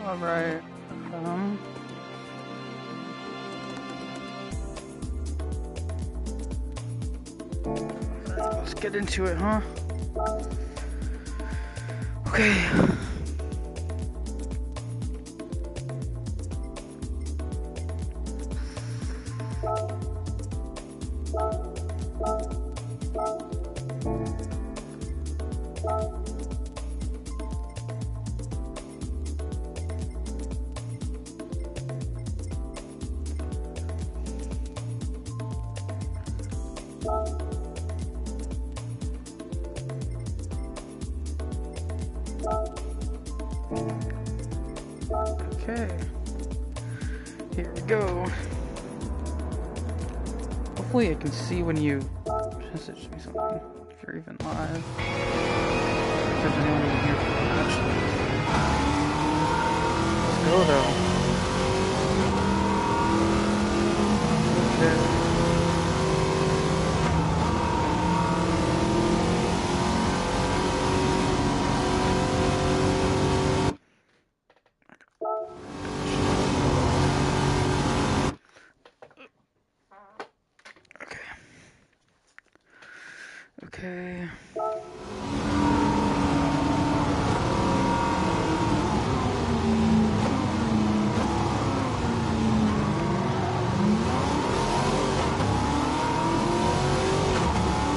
Alright. Let's get into it, huh? Okay. Okay, here we go. Hopefully I can see when you message me something, if you're even live. If there's anyone even here for me, actually. Let's go though. Okay. Okay.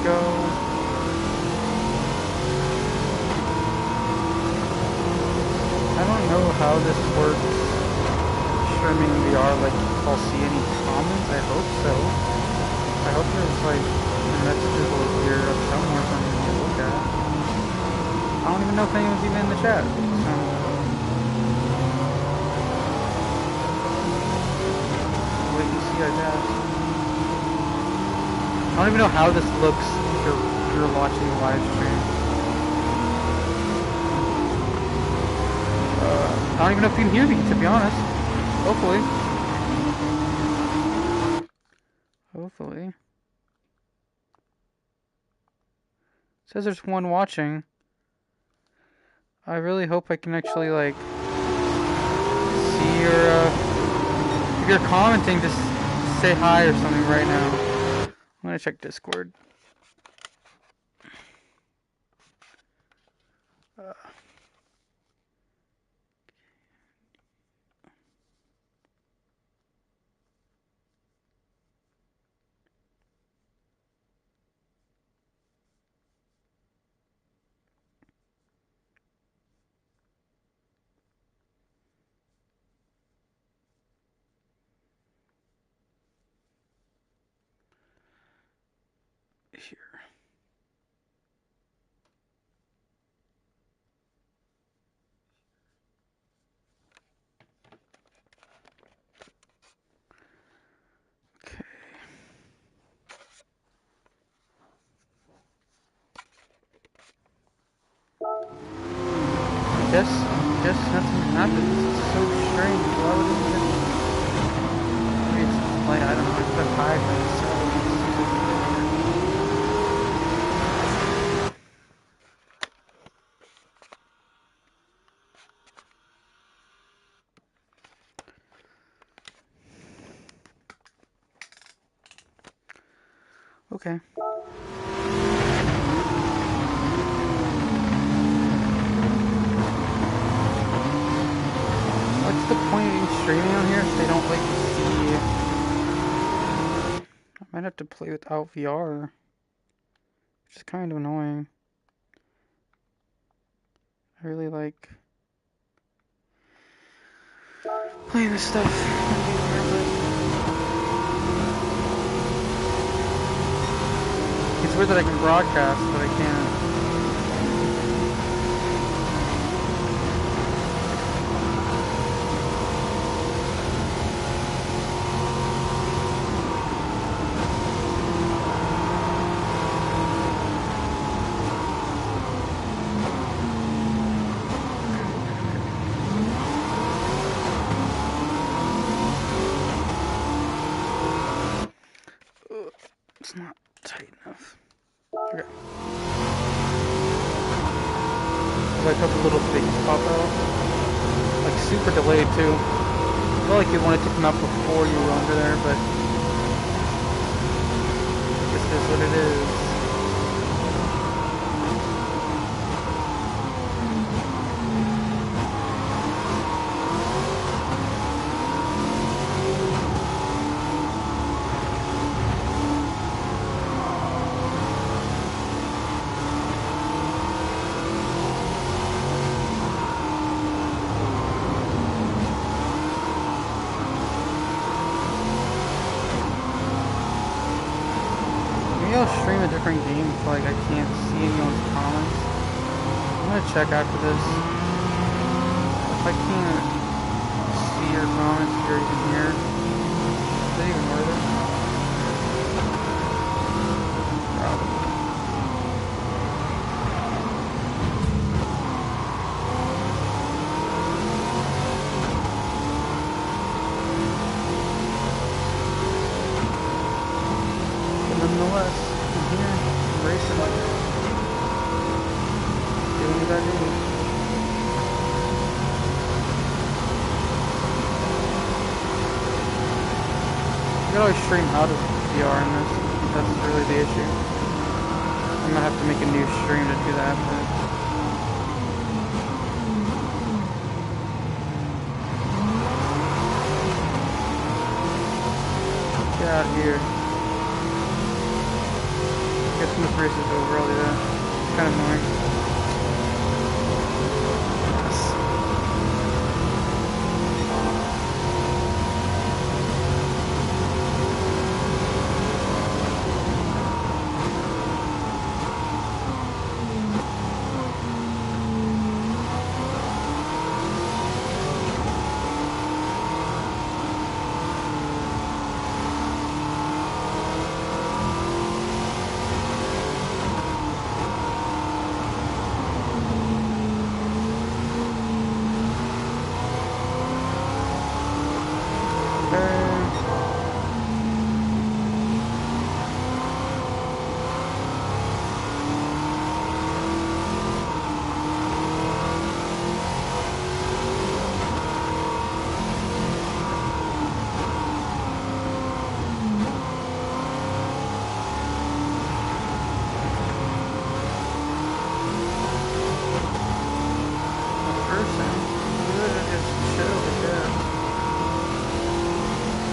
Go. I don't know how this works. Streaming VR, like, if I'll see any comments. I hope so. I hope there's like messages will appear up somewhere for me to look at. I don't even know if anyone's even in the chat. So. Wait and see, I guess. I don't even know how this looks if you're watching the live stream. I don't even know if you can hear me, to be honest. Hopefully. Hopefully. It says there's one watching. I really hope I can actually, like, see your, if you're commenting, just say hi or something right now. I'm gonna check Discord. Here. Okay. I guess nothing happens. It's so strange. Why would it even... Maybe it's like, I don't know, it's been high for this, so... Okay. What's the point of even streaming on here if they don't let you see? I might have to play without VR, which is kind of annoying. I really like playing this stuff in VR, but it's weird that I can broadcast, but I can't. It's not tight enough. Okay. If I put the little things pop out, Like super delayed too. I feel like you wanted to come out before you were under there, but this is what it is. Maybe I'll stream a different game so like I can't see anyone's comments. I'm gonna check after this. If I can't see your comments if you're even here, is it even worth it? Probably. Nonetheless, I'm here, I'm racing, doing what I do. You can always stream out of VR in this. That's really the issue. I'm gonna have to make a new stream to do that, but get out of here. I guess when this race is over, I'll do that. It's kind of annoying. Yes.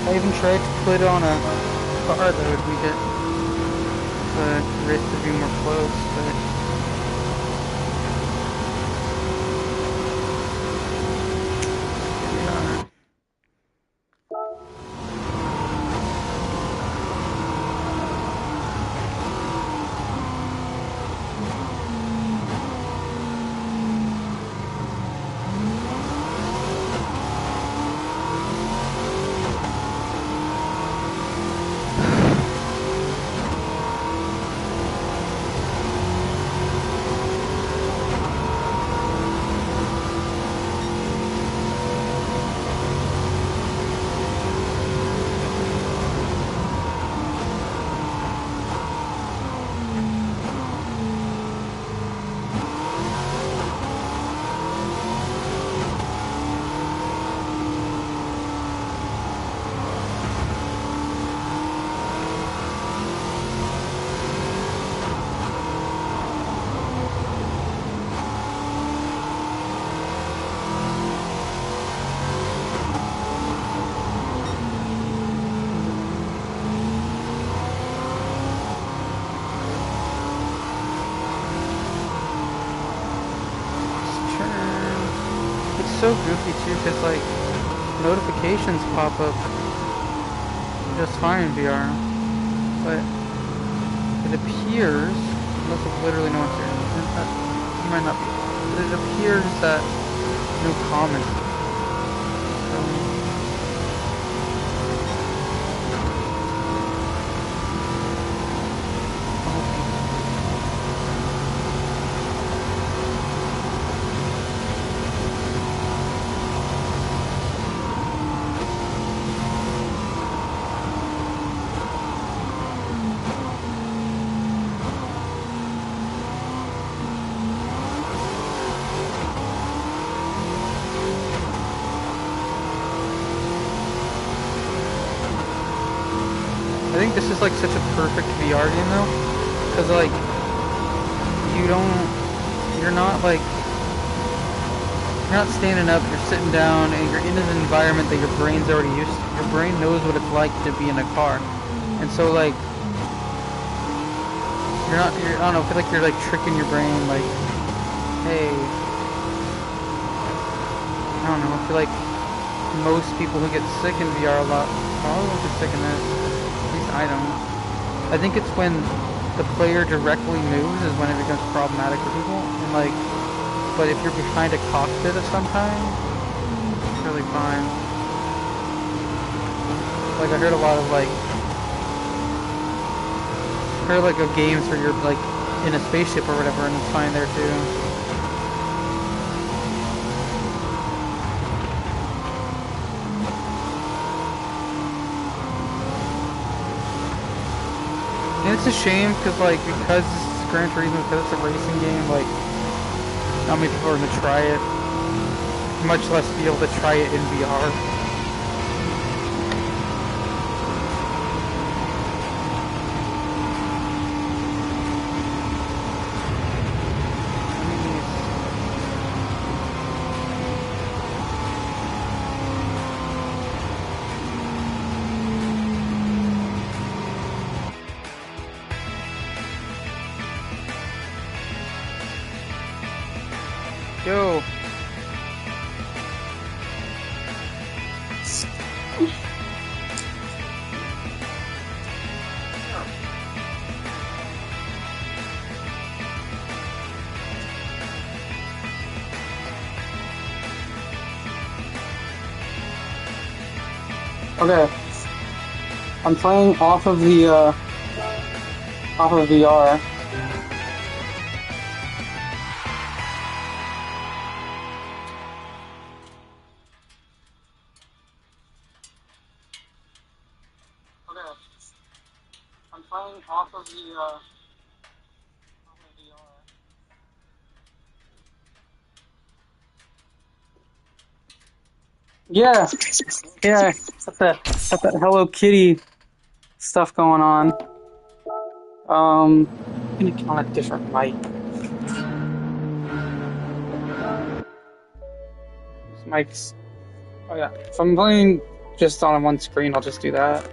I even tried to put on a car that would make it the race to be more close, but yeah. So goofy too, because like notifications pop up just fine in VR, but it appears, unless it's literally no one's here, you might not be, but it appears that no comments. is like such a perfect VR game though, because like you're not like you're not standing up, you're sitting down, and you're in an environment that your brain's already used to. Your brain knows what it's like to be in a car, and so like I don't know, I feel like you're like tricking your brain, like, hey, I don't know, I feel like most people who get sick in VR a lot probably won't get sick in this. At least I don't. I think it's when the player directly moves is when it becomes problematic for people. And like, but if you're behind a cockpit of some kind, it's really fine. Like I heard a lot of of games where you're like in a spaceship or whatever, and it's fine there too. And it's a shame because because this is Gran Turismo, because it's a racing game, like not many people are gonna try it, much less be able to try it in VR. Yo. Okay, I'm playing off of VR. Okay, I'm playing off of VR. Yeah, yeah, got that Hello Kitty stuff going on. I'm gonna get on a different mic. This mic's. Oh yeah, if I'm playing just on one screen, I'll just do that.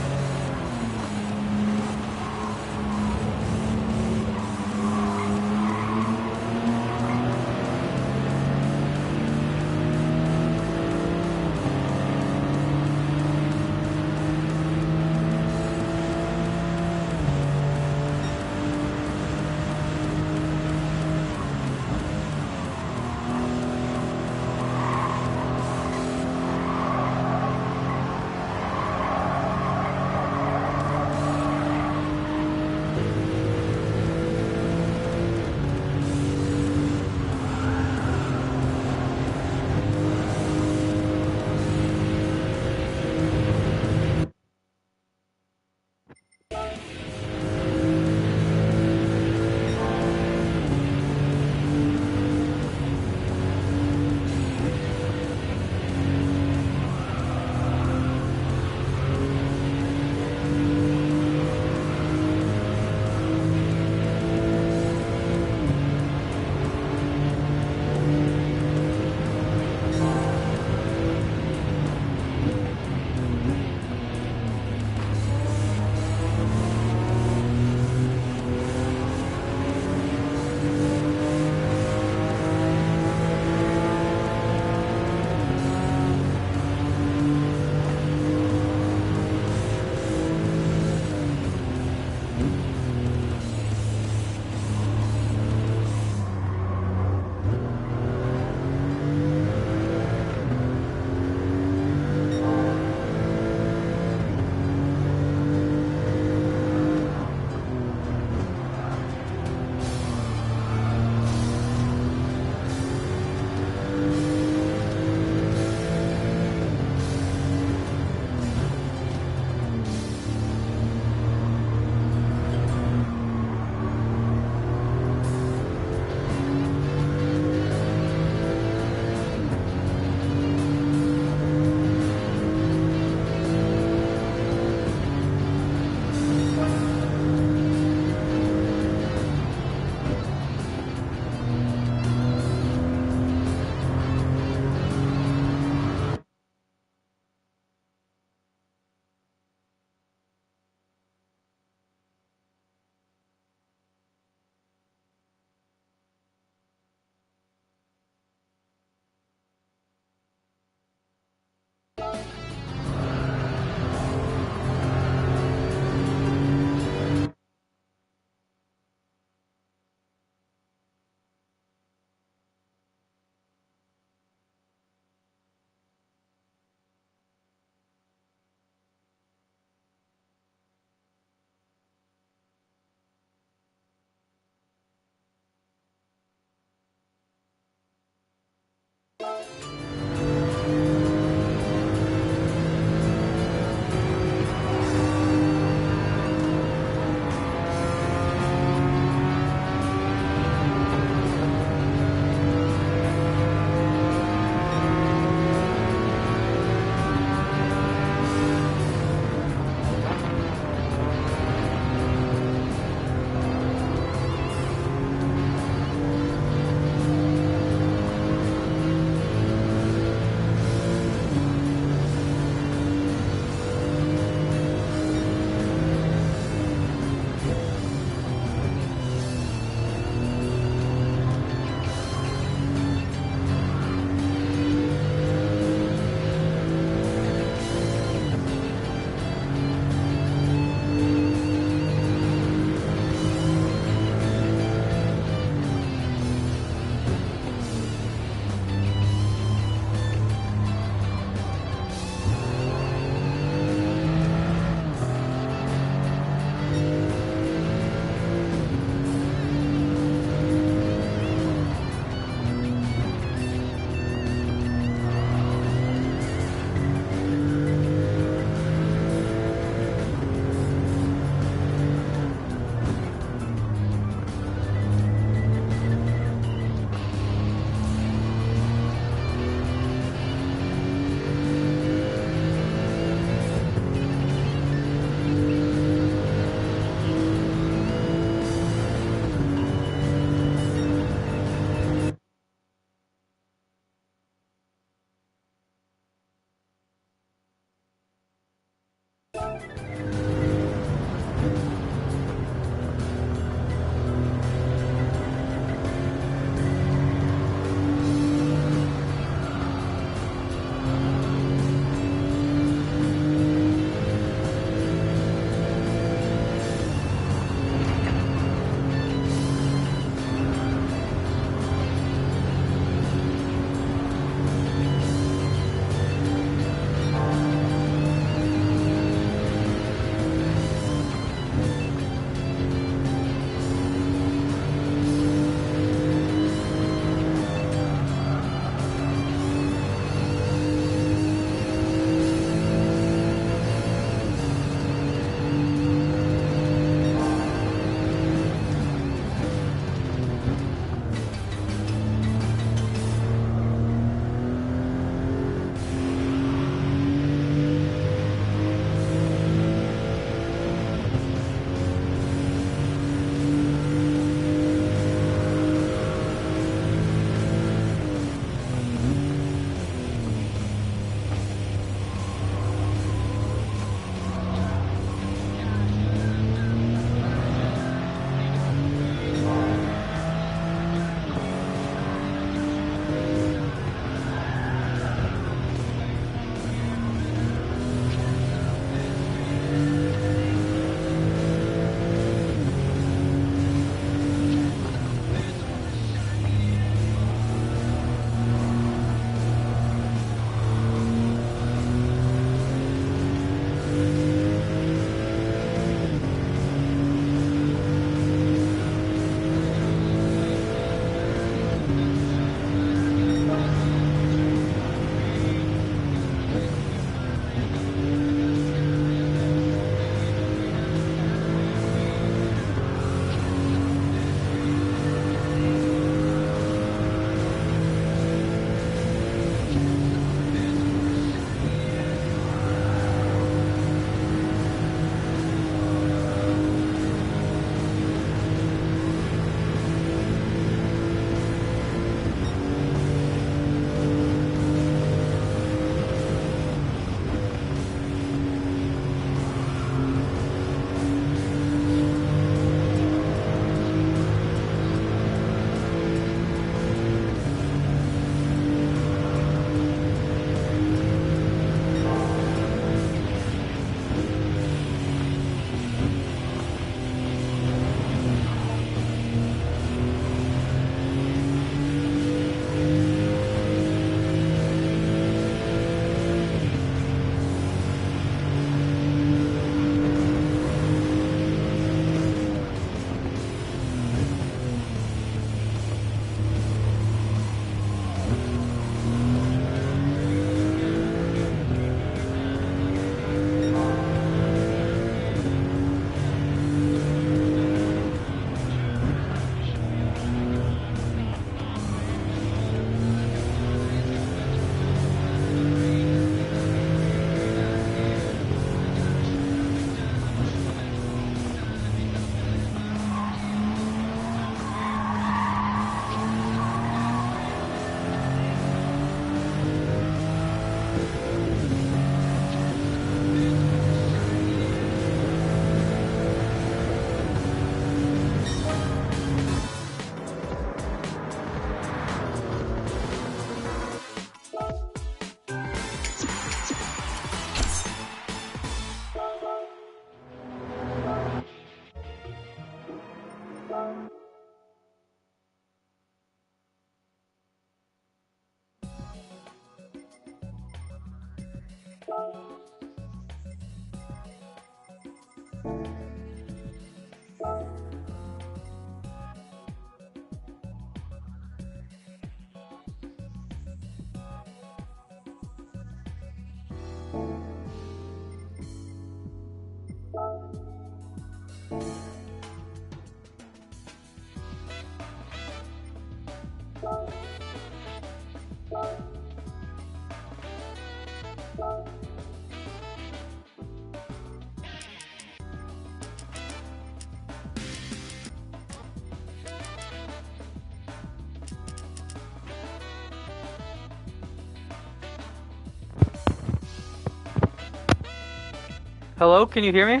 Hello, can you hear me?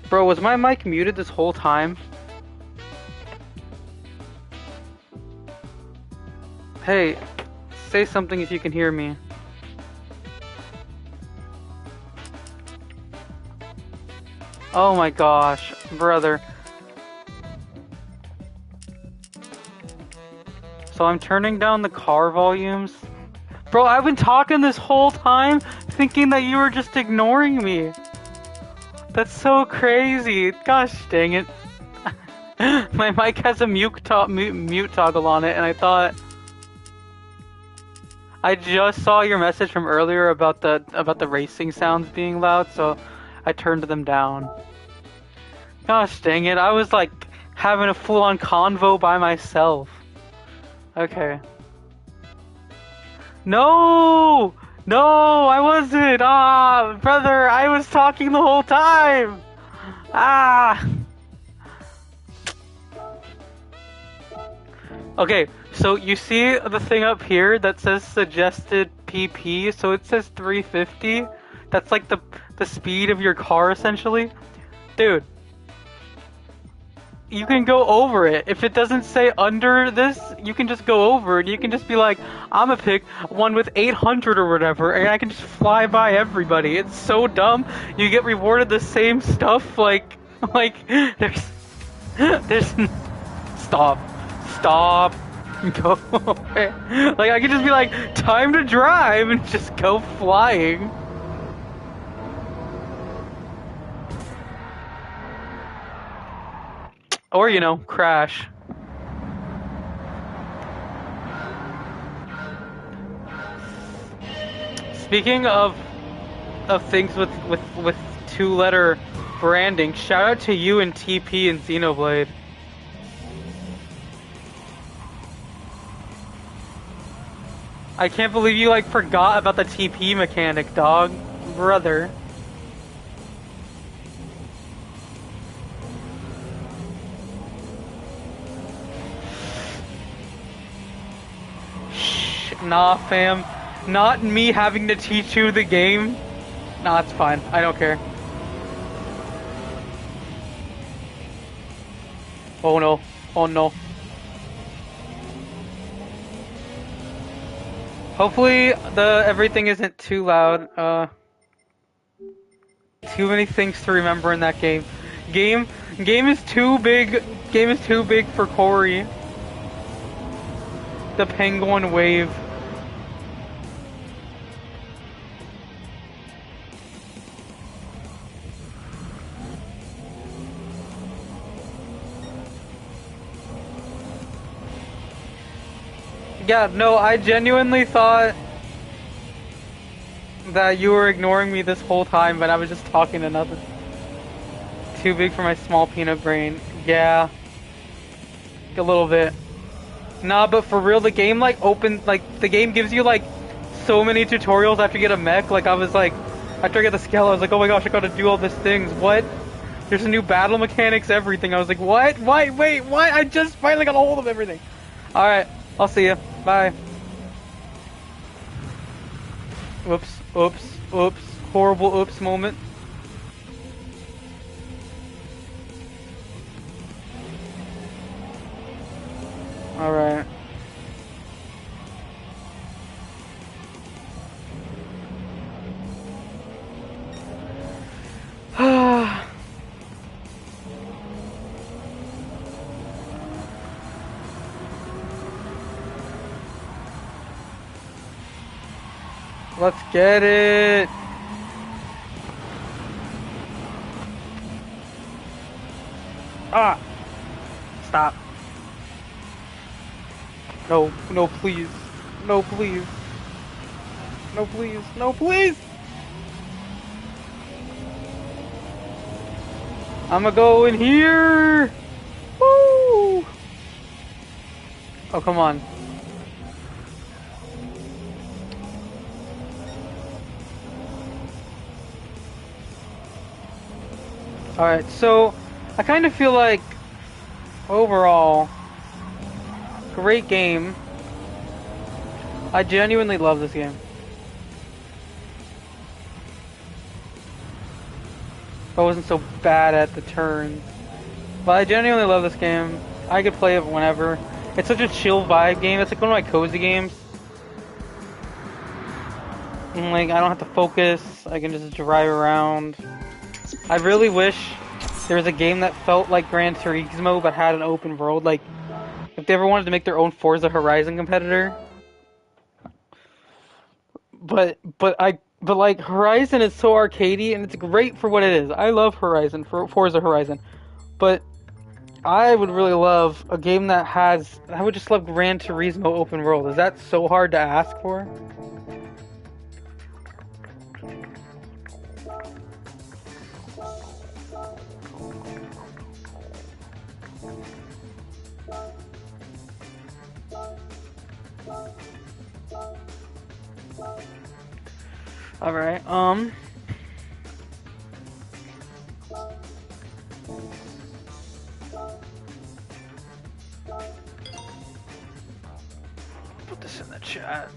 Bro, was my mic muted this whole time? Hey, say something if you can hear me. Oh my gosh, brother. So I'm turning down the car volumes. Bro, I've been talking this whole time thinking that you were just ignoring me. That's so crazy. Gosh dang it. My mic has a mute toggle on it, and I thought... I just saw your message from earlier about the racing sounds being loud, so I turned them down. Gosh dang it, I was like having a full-on convo by myself. Okay. No! No, I wasn't! Ah, brother, I was talking the whole time! Ah! Okay, so you see the thing up here that says suggested PP, so it says 350? That's like the speed of your car, essentially? Dude. You can go over it. If it doesn't say under this, you can just go over it. You can just be like, I'm gonna pick one with 800 or whatever, and I can just fly by everybody. It's so dumb. You get rewarded the same stuff, like, there's, stop, go away. Like, I can just be like, time to drive, and just go flying. Or, you know, crash. Speaking of things with two-letter branding, shout out to you and TP and Xenoblade. I can't believe you, like, forgot about the TP mechanic, dog. Brother. Nah, fam. Not me having to teach you the game. Nah, it's fine. I don't care. Oh no. Oh no. Hopefully everything isn't too loud. Too many things to remember in that game. Game is too big. Game is too big for Corey. The penguin wave. Yeah, no, I genuinely thought that you were ignoring me this whole time, but I was just talking to nothing. Too big for my small peanut brain. Yeah. A little bit. Nah, but for real, the game, like, the game gives you, like, so many tutorials after you get a mech. Like, I was like, after I get the scale, I was like, oh my gosh, I gotta do all these things. What? There's a new battle mechanics, everything. I was like, what? Why? Wait, what? I just finally got a hold of everything. Alright, I'll see you. Bye. Oops, oops, oops. Horrible oops moment. Alright. Let's get it. Ah! Stop. No, no, please. No, please. No, please. No, please! I'ma go in here! Woo! Oh, come on. Alright, so I kind of feel like overall, great game. I genuinely love this game. I wasn't so bad at the turns. But I genuinely love this game. I could play it whenever. It's such a chill vibe game. It's like one of my cozy games. And like, I don't have to focus. I can just drive around. I really wish there was a game that felt like Gran Turismo but had an open world. Like, if they ever wanted to make their own Forza Horizon competitor. But like Horizon is so arcadey and it's great for what it is. I love Horizon for Forza Horizon, but I would really love a game that has. I would just love Gran Turismo open world. Is that so hard to ask for? All right. Put this in the chat.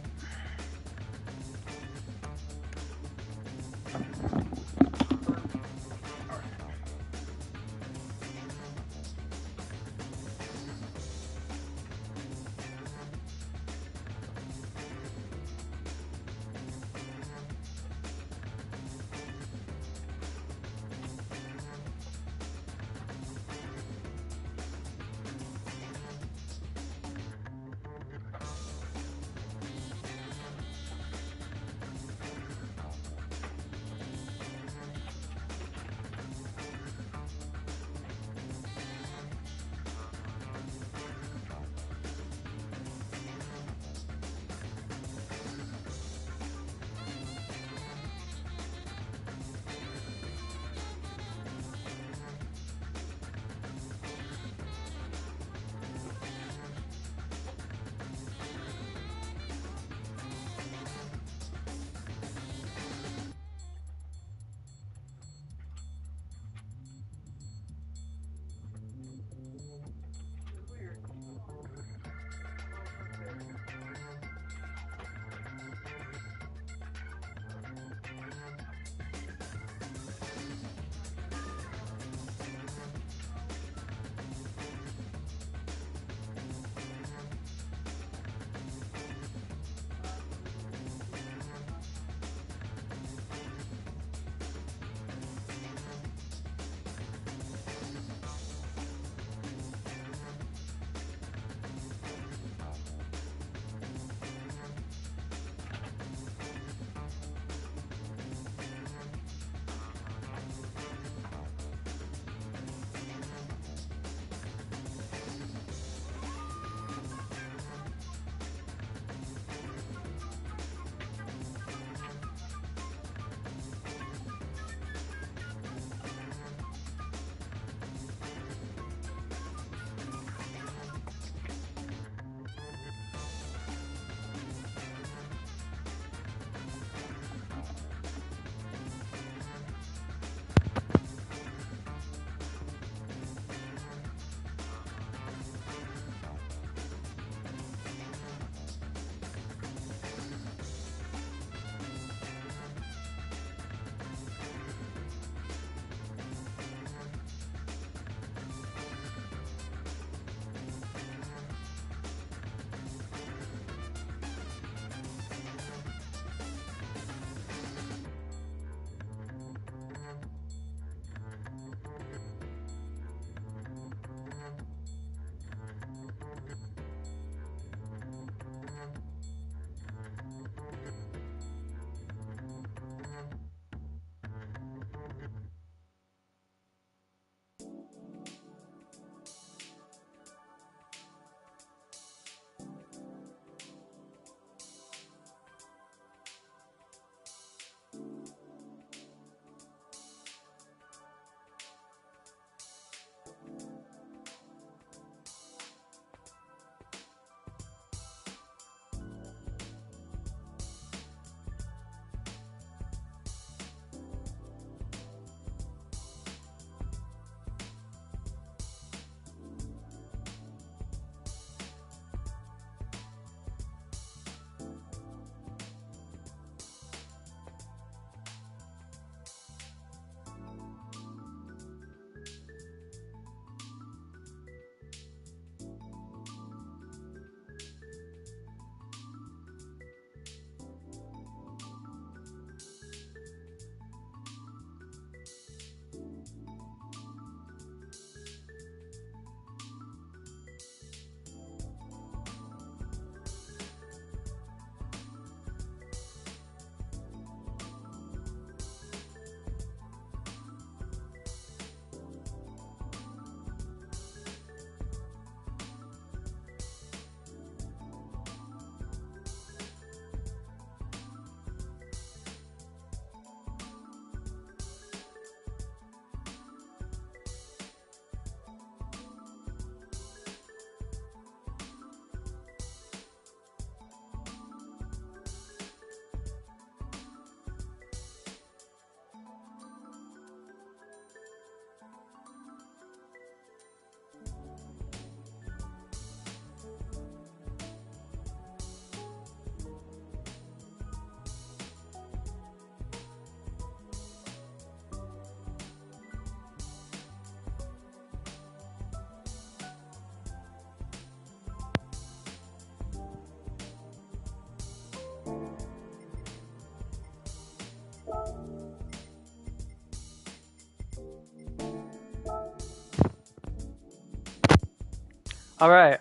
Alright.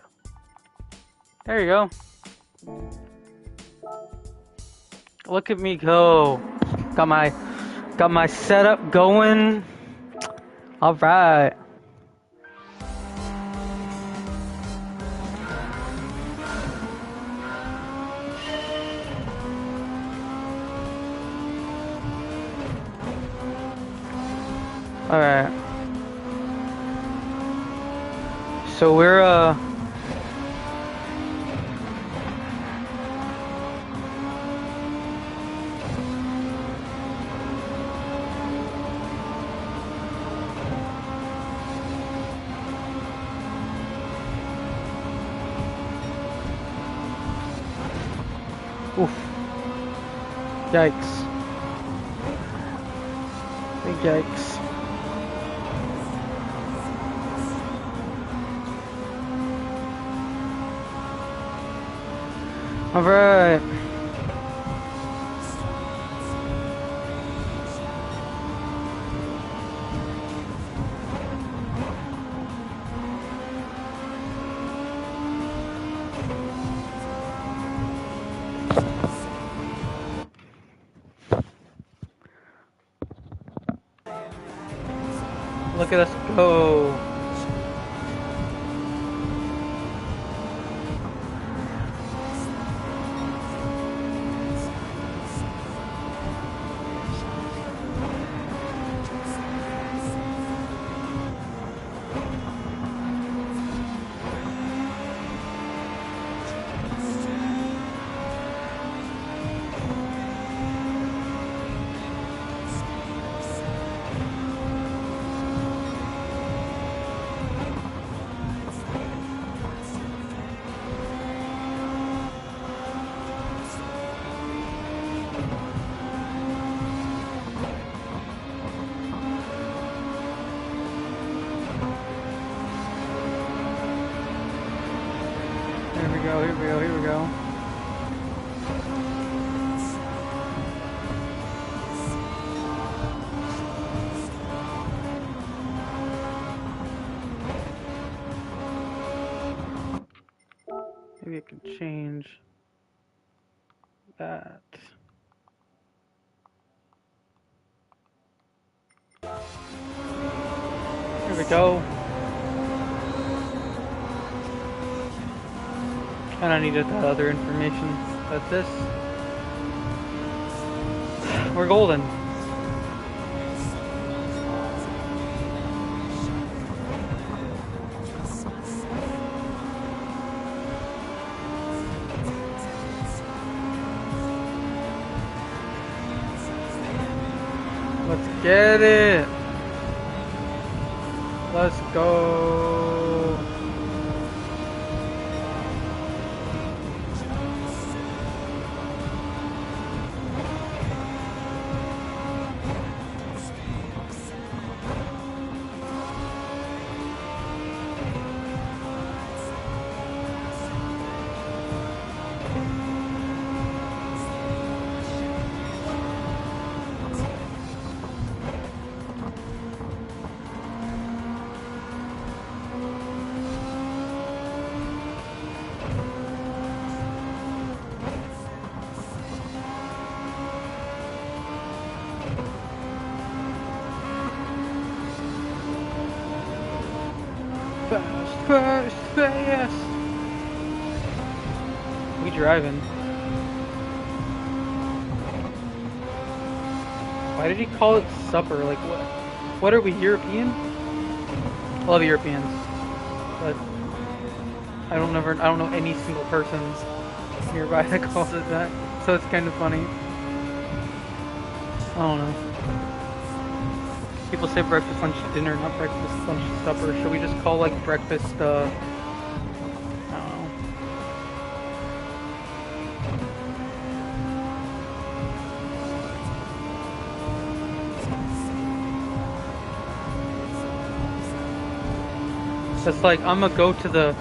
There you go. Look at me go. Got my setup going. Alright. Alright. So we're oof. Yikes. Big yikes. Alright. Look at us go. Here we go. Maybe I can change that. Here we go. And I needed that other information. But this, we're golden. Let's get it. Let's go. Fast. We driving. Why did he call it supper? Like what? What are we, European? I love Europeans, but I don't know any single person nearby that calls it that. So it's kind of funny. I don't know. People say breakfast, lunch, dinner, not breakfast, lunch, supper. Should we just call like breakfast, I don't know. Just like, I'm gonna go to the,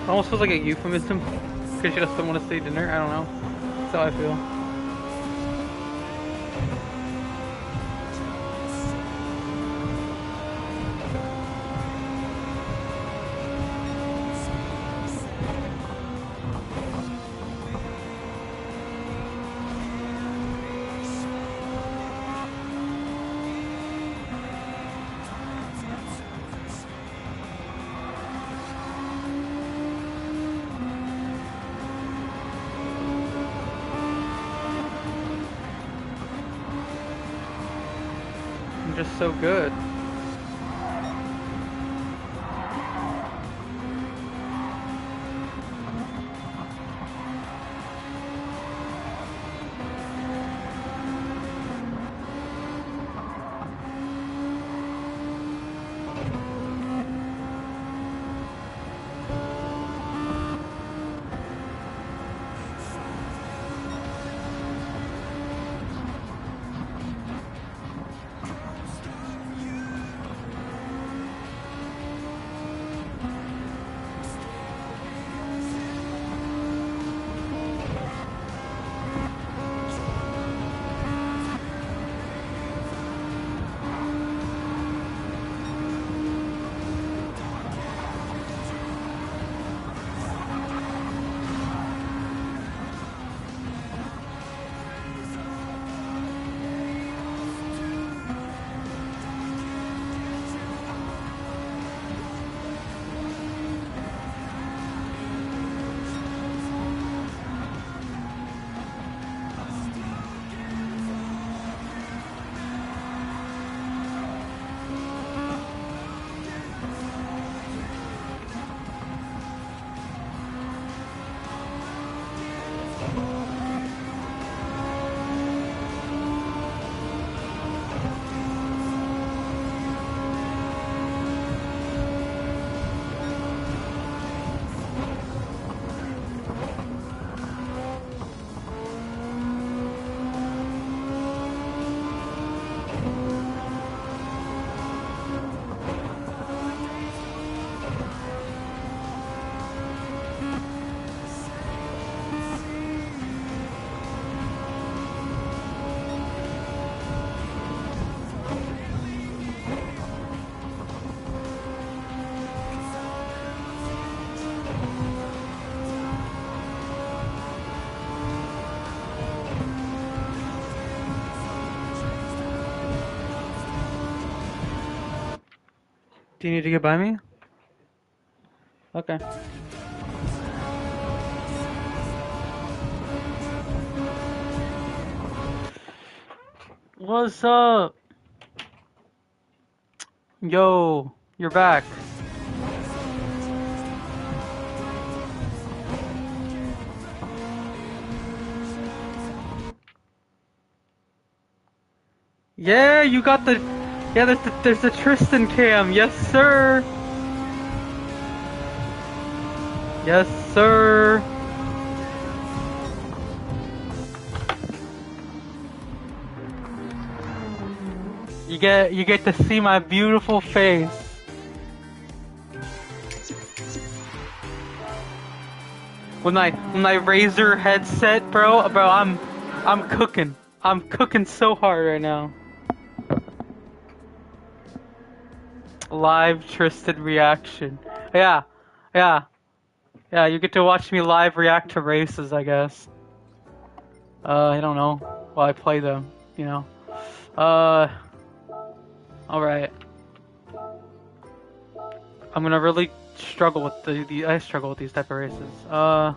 it almost feels like a euphemism because she doesn't want to say dinner. I don't know. That's how I feel. I'm just so good. Do you need to get by me? Okay. What's up? Yo, you're back. Yeah, you got the... Yeah, there's the Tristan cam. Yes, sir. Yes, sir. You get to see my beautiful face. With my Razer headset, bro, I'm cooking. I'm cooking so hard right now. Live Tristan reaction. Yeah, yeah, yeah. You get to watch me live react to races, I guess. I don't know. Well, I play them, you know. All right. I'm gonna really struggle with I struggle with these type of races. I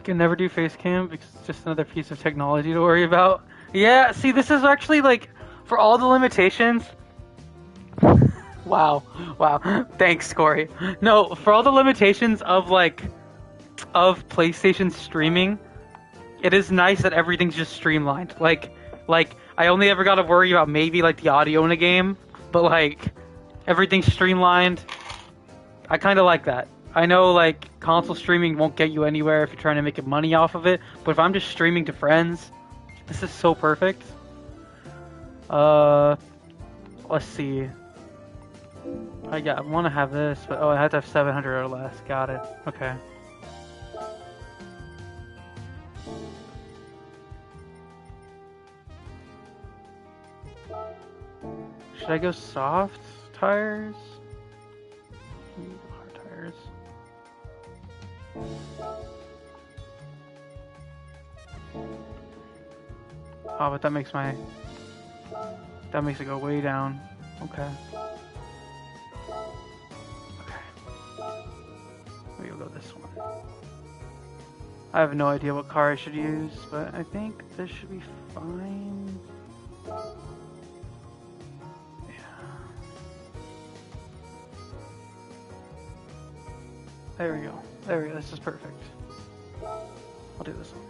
can never do face cam because it's just another piece of technology to worry about. Yeah, see, this is actually like, for all the limitations. Wow, wow. Thanks, Corey. No, for all the limitations of PlayStation streaming, it is nice that everything's just streamlined. Like I only ever got to worry about maybe like the audio in a game, but like everything's streamlined. I kind of like that. I know like console streaming won't get you anywhere if you're trying to make money off of it, but if I'm just streaming to friends, this is so perfect. Let's see. I want to have this, but oh, I have to have 700 or less. Got it. Okay. Should I go soft tires? Hard tires. Oh, but that makes it go way down. Okay. Maybe we'll go this one. I have no idea what car I should use, but I think this should be fine. There we go. There we go. This is perfect. I'll do this one.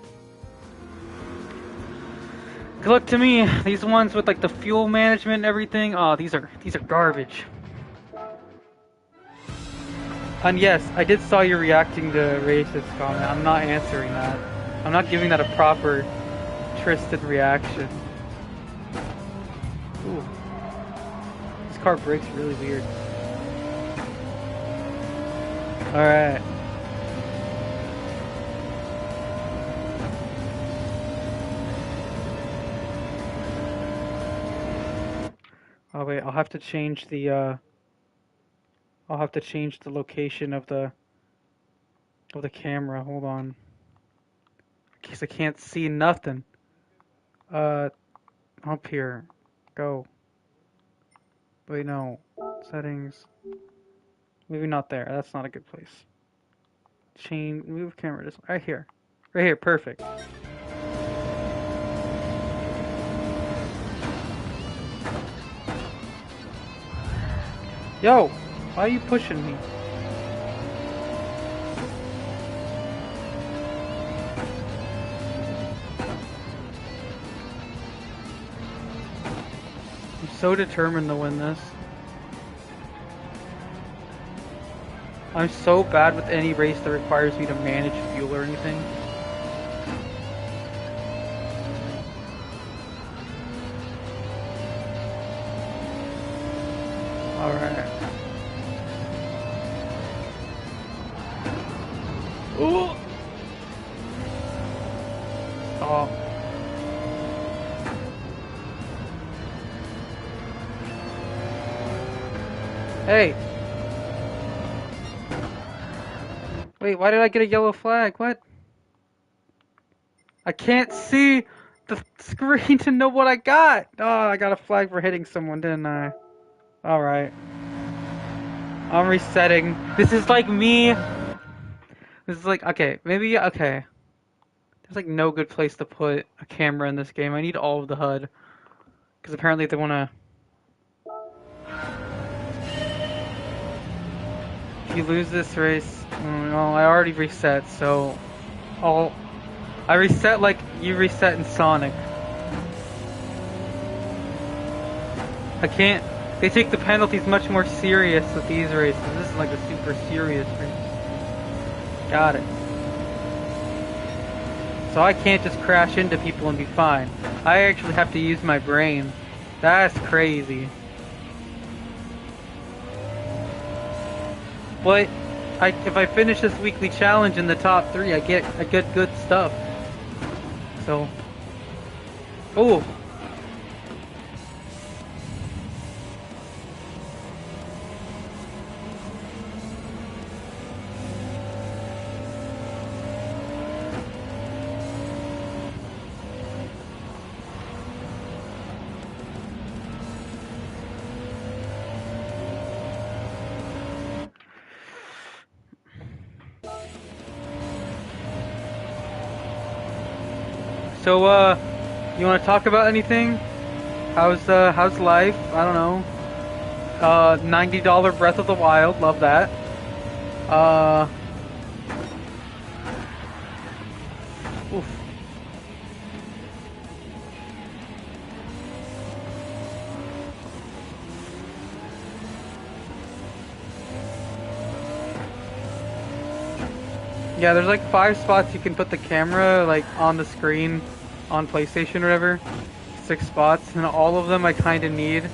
Good luck to me. These ones with like the fuel management and everything. Oh, these are garbage. And yes, I did saw you reacting to racist comment. I'm not answering that. I'm not giving that a proper Tristan reaction. Ooh. This car brakes really weird. Alright. Oh wait, I'll have to change the location of the camera. Hold on. In case I can't see nothing. Up here. Go. Wait, no. Settings. Maybe not there. That's not a good place. Move camera display. Right here. Right here. Perfect. Yo! Why are you pushing me? I'm so determined to win this. I'm so bad with any race that requires me to manage fuel or anything. Alright. Ooh! Oh. Hey! Wait, why did I get a yellow flag? What? I can't see the screen to know what I got! Oh, I got a flag for hitting someone, didn't I? Alright. I'm resetting. This is like me. This is like, okay, maybe, okay. There's like no good place to put a camera in this game. I need all of the HUD. Because apparently they want to... If you lose this race... Well, I already reset, so... I reset like you reset in Sonic. I can't... They take the penalties much more serious with these races. This is like a super serious race. Got it. So I can't just crash into people and be fine. I actually have to use my brain. That's crazy. But if I finish this weekly challenge in the top 3, I get good stuff. So, oh. So, you want to talk about anything? How's life? I don't know. $90 Breath of the Wild, love that. Oof. Yeah, there's like 5 spots you can put the camera like on the screen on PlayStation or whatever. 6 spots, and all of them I kind of need.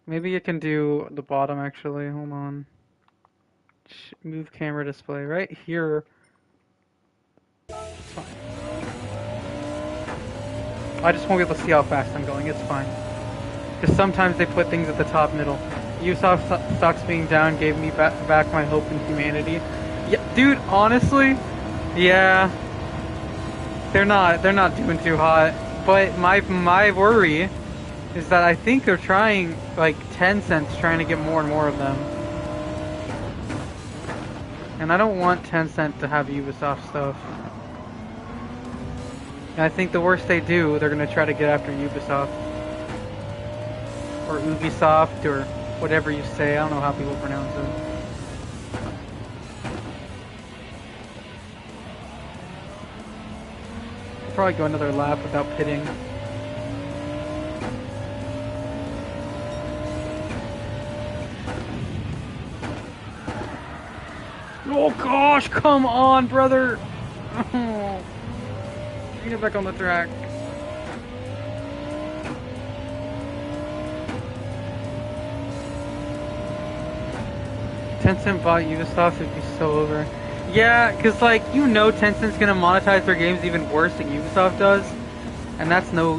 Maybe you can do the bottom actually. Hold on. Move camera display right here. It's fine. I just won't be able to see how fast I'm going. It's fine. Because sometimes they put things at the top middle. Ubisoft stocks being down gave me back my hope in humanity. Yeah, dude. Honestly, yeah. They're not doing too hot. But my worry is that I think they're trying, like, Tencent's trying to get more and more of them. And I don't want Tencent to have Ubisoft stuff. And I think the worst they do, they're gonna try to get after Ubisoft. Or Ubisoft, or whatever you say. I don't know how people pronounce it. probably go another lap without pitting. Oh gosh, come on, brother! Oh. Get back on the track. Tencent bought Ubisoft, it'd be so over. Yeah, because like you know Tencent's gonna monetize their games even worse than Ubisoft does. And that's no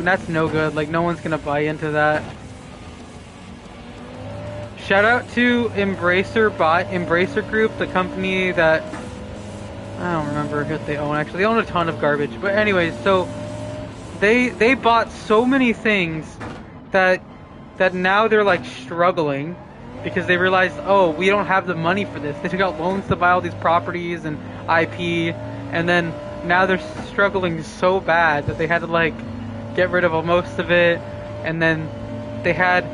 good. Like no one's gonna buy into that. Shout out to Embracer Group, the company that I don't remember what they own actually. They own a ton of garbage. But anyways, so they bought so many things that now they're like struggling because they realized, oh, we don't have the money for this. They took out loans to buy all these properties and IP, and then now they're struggling so bad that they had to like get rid of most of it, and then they had,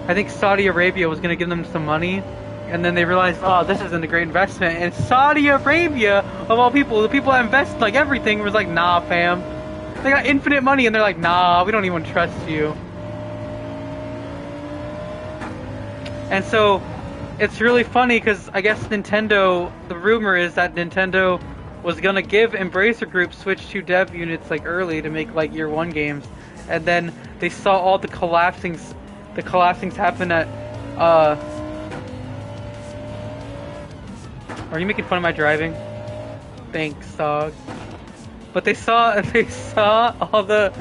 I think Saudi Arabia was going to give them some money, and then they realized, oh, this isn't a great investment, and Saudi Arabia, of all people, the people that invest like everything was like, nah fam, they got infinite money, and they're like, nah, we don't even trust you. And so it's really funny because I guess Nintendo, the rumor is that Nintendo was gonna give Embracer Group Switch 2 dev units like early to make like year one games, and then they saw all the collapsings happen at Are you making fun of my driving? Thanks, dog. But they saw all the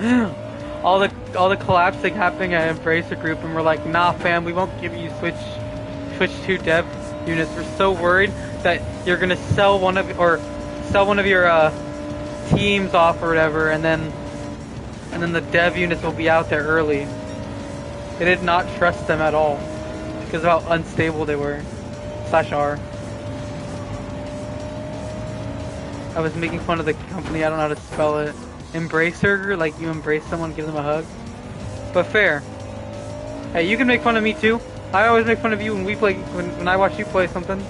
collapsing happening at Embracer Group, and we're like, nah fam, we won't give you Switch 2 dev units. We're so worried that you're gonna sell one of your teams off or whatever, and then the dev units will be out there early. They did not trust them at all because of how unstable they were. /R. I was making fun of the company, I don't know how to spell it. Embracer, like you embrace someone, give them a hug. But fair. Hey, you can make fun of me too. I always make fun of you when we play, when I watch you play something.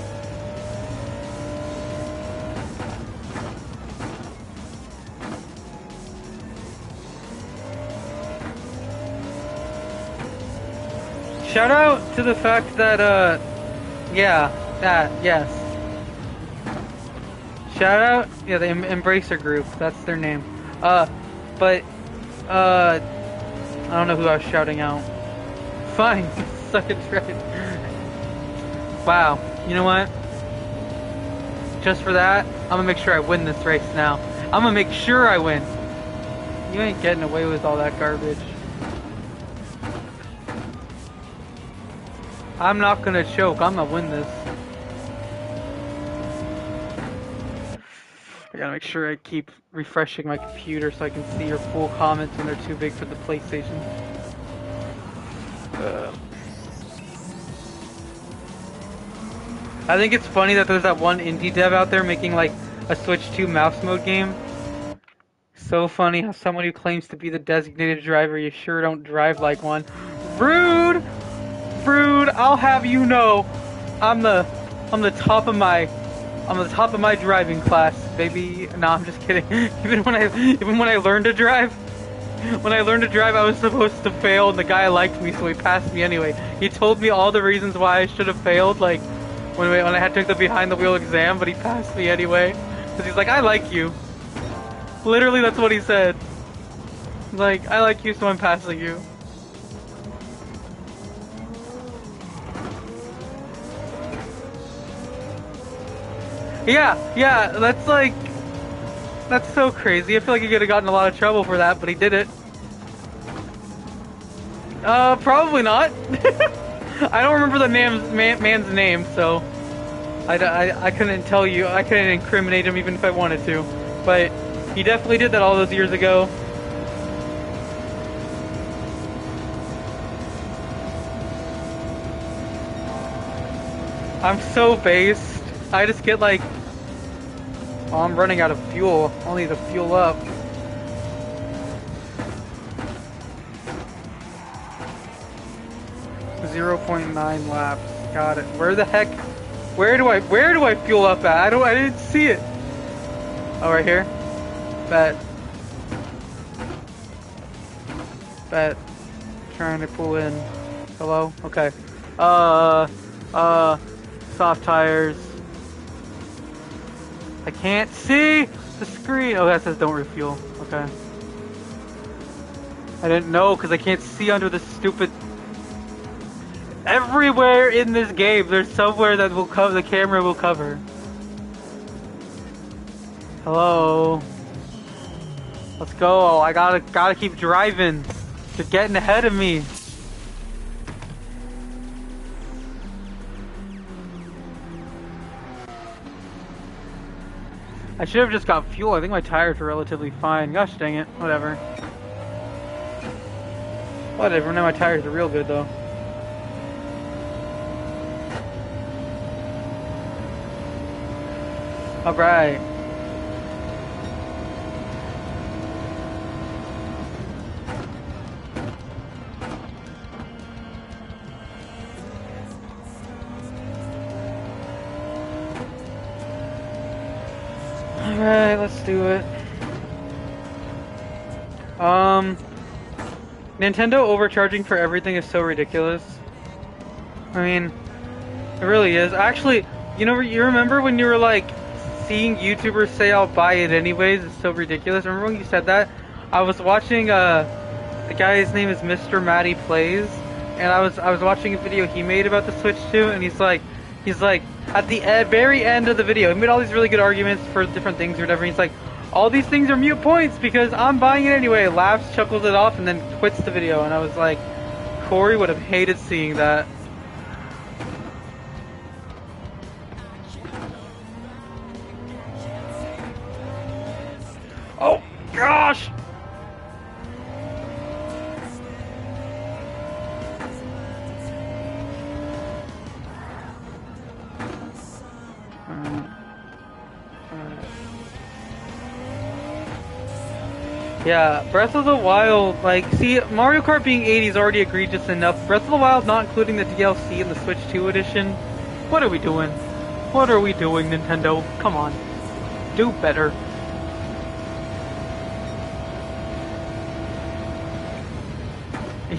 Shout out to the fact that, yes. Shout out, yeah, the Embracer Group, that's their name. I don't know who I was shouting out. Fine, suck it right. Wow, you know what? Just for that, I'm gonna make sure I win this race now. I'm gonna make sure I win. You ain't getting away with all that garbage. I'm not gonna choke, I'm gonna win this. I gotta make sure I keep refreshing my computer so I can see your full comments when they're too big for the PlayStation. I think it's funny that there's that one indie dev out there making like a Switch 2 mouse mode game. So funny how someone who claims to be the designated driver, you sure don't drive like one. Rude! Rude! I'll have you know, I'm the top of my driving class, baby. No, I'm just kidding. Even when I learned to drive, I was supposed to fail, and the guy liked me, so he passed me anyway. He told me all the reasons why I should have failed, like when I had to take the behind the wheel exam, but he passed me anyway. Cause he's like, I like you. Literally, that's what he said. Like, I like you, so I'm passing you. Yeah, that's so crazy. I feel like he could have gotten a lot of trouble for that, but he did it. Probably not. I don't remember the man's name, so I couldn't tell you. I couldn't incriminate him even if I wanted to. But he definitely did that all those years ago. I'm so based. I just get like, oh, I'm running out of fuel. I'll need to fuel up. .9 laps. Got it. Where the heck? Where do I fuel up at? I didn't see it. Oh, right here. Bet. Bet. Trying to pull in. Hello? Okay. Uh, soft tires. I can't see the screen. Oh, that says don't refuel. Okay. I didn't know because I can't see under this stupid. Everywhere in this game, there's somewhere that will cover. The camera will cover. Hello. Let's go. I gotta keep driving. They're getting ahead of me. I should have just got fuel. I think my tires were relatively fine. Gosh dang it. Whatever. Whatever. Now my tires are real good though. Alright. Alright, let's do it. Nintendo overcharging for everything is so ridiculous. I mean, it really is. Actually, you know, you remember when you were like seeing YouTubers say I'll buy it anyways? It's so ridiculous. Remember when you said that? I was watching the guy's name is Mr. Matty Plays, and I was watching a video he made about the Switch 2, and he's like at the very end of the video, he made all these really good arguments for different things or whatever. He's like, all these things are mute points because I'm buying it anyway. Laughs, chuckles it off, and then quits the video. And I was like, Corey would have hated seeing that. Oh gosh! Yeah, Breath of the Wild, like, see, Mario Kart being 80 is already egregious enough. Breath of the Wild not including the DLC in the Switch 2 edition? What are we doing? What are we doing, Nintendo? Come on. Do better.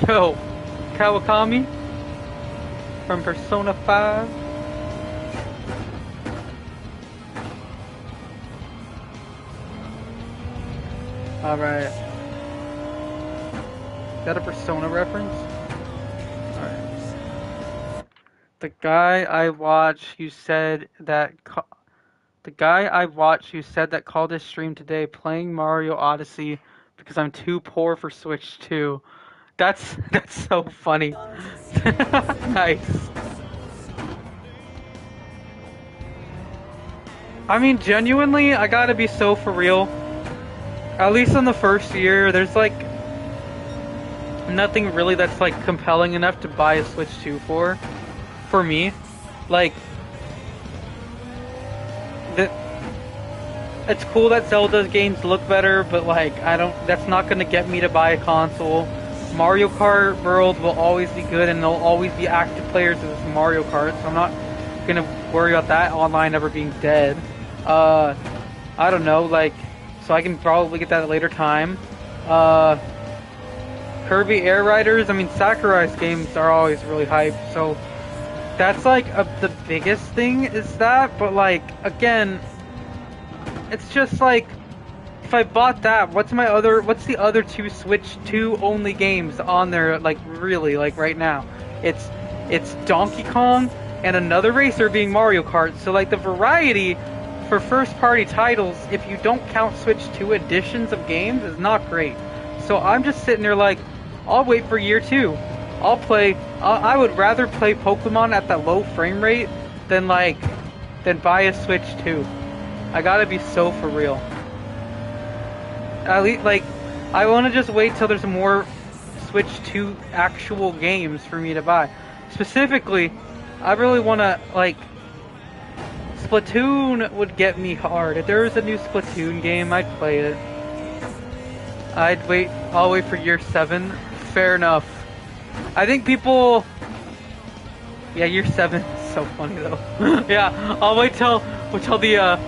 Yo, Kawakami from Persona 5. Alright. Is that a Persona reference? Alright. The guy I watch who said that called his stream today playing Mario Odyssey because I'm too poor for Switch 2. That's so funny. Nice. I mean, genuinely, I gotta be so for real. At least in the first year, there's like nothing really that's like compelling enough to buy a Switch 2 for me. Like, it's cool that Zelda's games look better, but like, that's not gonna get me to buy a console. Mario Kart World will always be good and there'll always be active players of this Mario Kart, so I'm not gonna worry about that online ever being dead. I don't know, like, so I can probably get that at a later time. Kirby Air Riders, I mean, Sakurai's games are always really hyped, so that's like the biggest thing is that, but like, again, it's just like, if I bought that, what's the other two Switch 2 only games on there, like, really, like, right now? It's Donkey Kong and another racer being Mario Kart, so like, the variety for first-party titles, if you don't count Switch 2 editions of games, is not great. So I'm just sitting there like, I'll wait for year 2. I would rather play Pokemon at that low frame rate than buy a Switch 2. I gotta be so for real. At least, like, I want to just wait till there's more Switch 2 actual games for me to buy. Specifically, I really want to, like, Splatoon would get me hard. If there was a new Splatoon game, I'd play it. I'll wait for year 7. Fair enough. I think people... Yeah, year 7 is so funny though. Yeah, I'll wait till the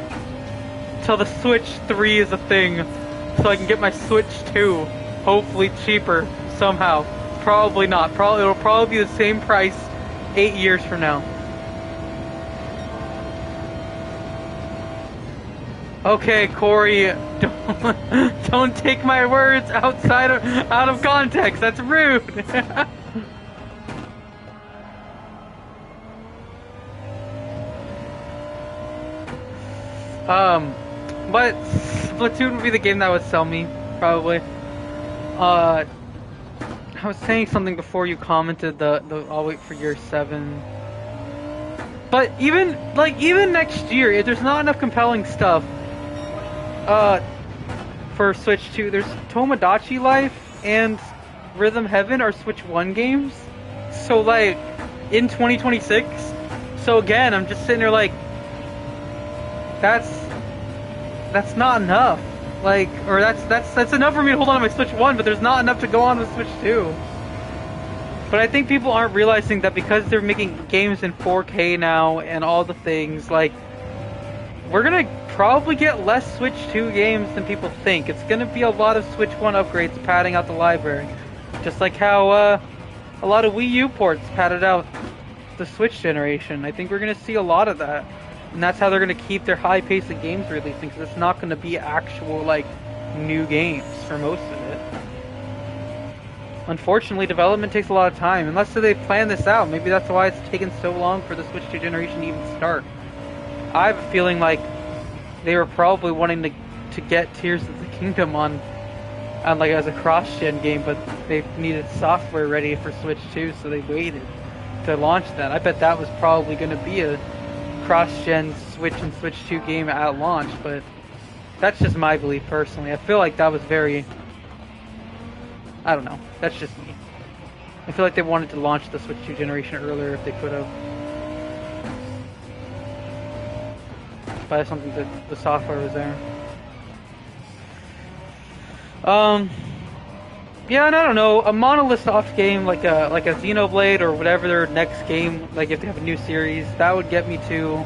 Switch 3 is a thing, so I can get my Switch 2, hopefully cheaper, somehow. Probably not. It'll probably be the same price 8 years from now. Okay, Corey, don't take my words out of context. That's rude. But Splatoon would be the game that would sell me, probably. I was saying something before you commented the I'll wait for year 7. But even next year, if there's not enough compelling stuff, for Switch 2, there's Tomodachi Life and Rhythm Heaven are Switch 1 games. So like in 2026. So again, I'm just sitting there like that's not enough. Like, or that's enough for me to hold on to my Switch 1, but there's not enough to go on with Switch 2. But I think people aren't realizing that because they're making games in 4K now and all the things, like, we're gonna probably get less Switch 2 games than people think. It's gonna be a lot of Switch 1 upgrades padding out the library. Just like how a lot of Wii U ports padded out the Switch generation. I think we're gonna see a lot of that. And that's how they're going to keep their high pace of games releasing, because it's not going to be actual, like, new games for most of it. Unfortunately, development takes a lot of time. Unless they plan this out, maybe that's why it's taken so long for the Switch 2 generation to even start. I have a feeling like they were probably wanting to get Tears of the Kingdom on like as a cross-gen game, but they needed software ready for Switch 2, so they waited to launch that. I bet that was probably going to be a cross-gen Switch and Switch 2 game at launch, but that's just my belief personally. I feel like that was very... I don't know. That's just me. I feel like they wanted to launch the Switch 2 generation earlier if they could have. But something that the software was there. Yeah, and I don't know, a Monolith Soft game like a Xenoblade or whatever their next game, like if they have a new series, that would get me to.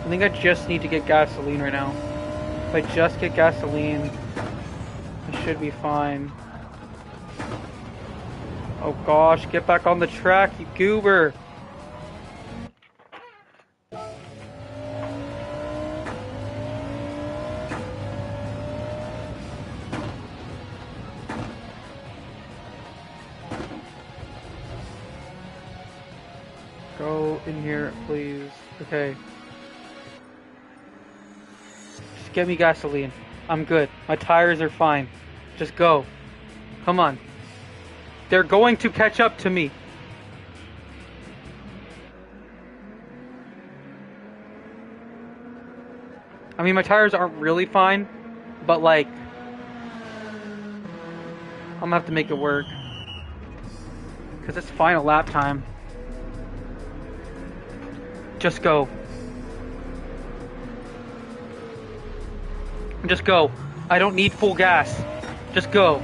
I think I just need to get gasoline right now. If I just get gasoline, I should be fine. Oh gosh, get back on the track, you goober! Go in here, please. Okay. Just get me gasoline. I'm good. My tires are fine. Just go. Come on. They're going to catch up to me. I mean, my tires aren't really fine, but like, I'm gonna have to make it work. Because it's final lap time. Just go. Just go. I don't need full gas. Just go.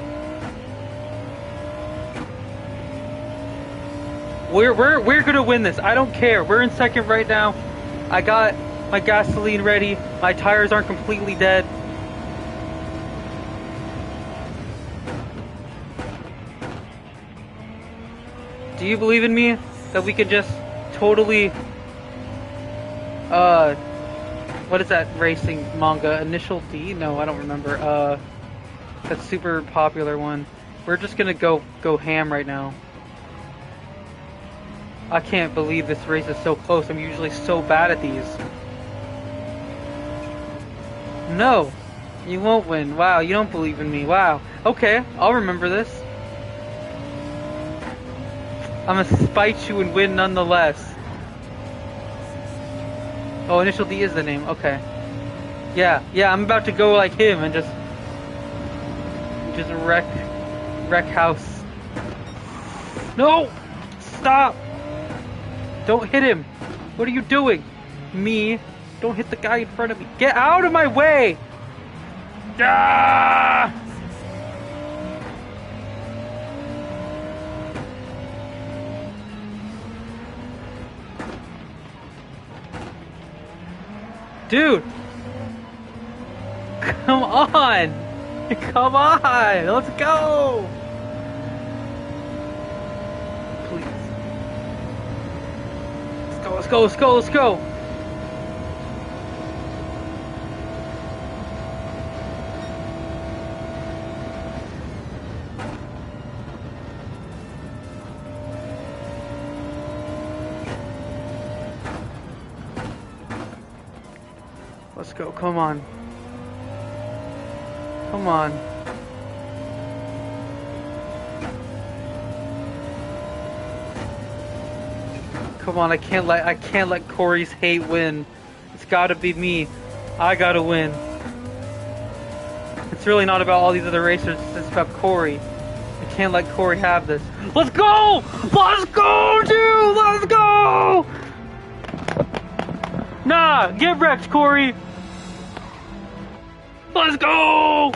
We're gonna win this. I don't care. We're in second right now. I got my gasoline ready. My tires aren't completely dead. Do you believe in me that we could just totally what is that racing manga? Initial D? No, I don't remember. That super popular one. We're just gonna go ham right now. I can't believe this race is so close. I'm usually so bad at these. No, you won't win. Wow, you don't believe in me. Wow. Okay, I'll remember this. I'm gonna spite you and win nonetheless. Oh, Initial D is the name. Okay. Yeah, I'm about to go like him and just wreck house. No! Stop! Don't hit him! What are you doing? Me? Don't hit the guy in front of me. Get out of my way! Ah! Dude! Come on! Come on! Let's go! Please. Let's go, let's go, let's go, let's go! Let's go, come on. Come on. Come on, I can't let Corey's hate win. It's gotta be me. I gotta win. It's really not about all these other racers, it's just about Corey. I can't let Corey have this. Let's go! Let's go, dude! Let's go! Nah, get wrecked, Corey! Let's go!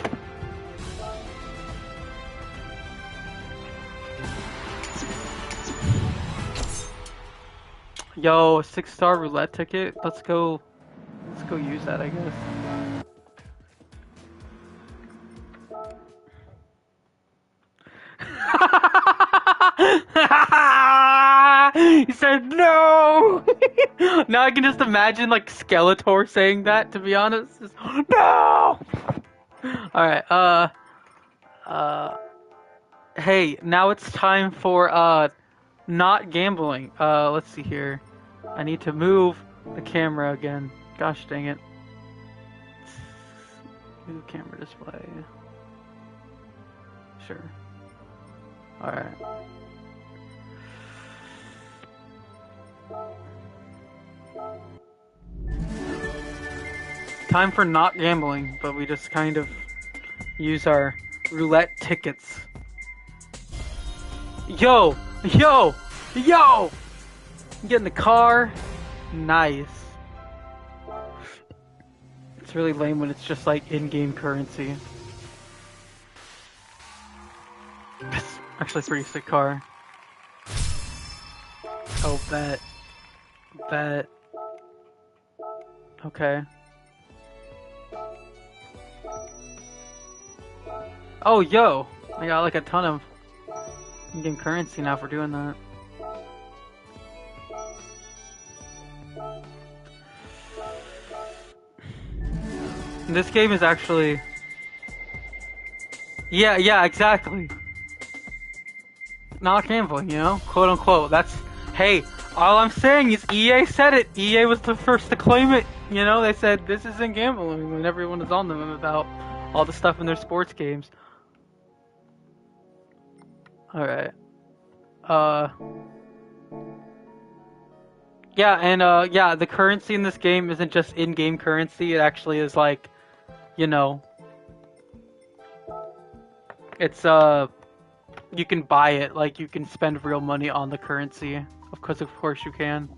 Yo, a 6-star roulette ticket. Let's go use that, I guess. He said no! Now I can just imagine like Skeletor saying that, to be honest. Just, no! Alright, hey, now it's time for, not gambling. Let's see here. I need to move the camera again. Gosh dang it. Move camera display. Sure. Alright. Time for not gambling, but we just kind of use our roulette tickets. Yo! Yo! Yo! Get in the car. Nice. It's really lame when it's just like in-game currency. It's actually a pretty sick car. Oh, bet. Bet. Okay. Oh, yo! I got like a ton of in-game currency now for doing that. This game is actually... Yeah, exactly. Not gambling, you know? Quote unquote. That's... Hey, all I'm saying is EA said it. EA was the first to claim it. You know, they said this isn't gambling when everyone is on them about all the stuff in their sports games. Alright. Yeah, and yeah, the currency in this game isn't just in-game currency, it actually is like, you know, it's you can buy it, like you can spend real money on the currency. Of course you can.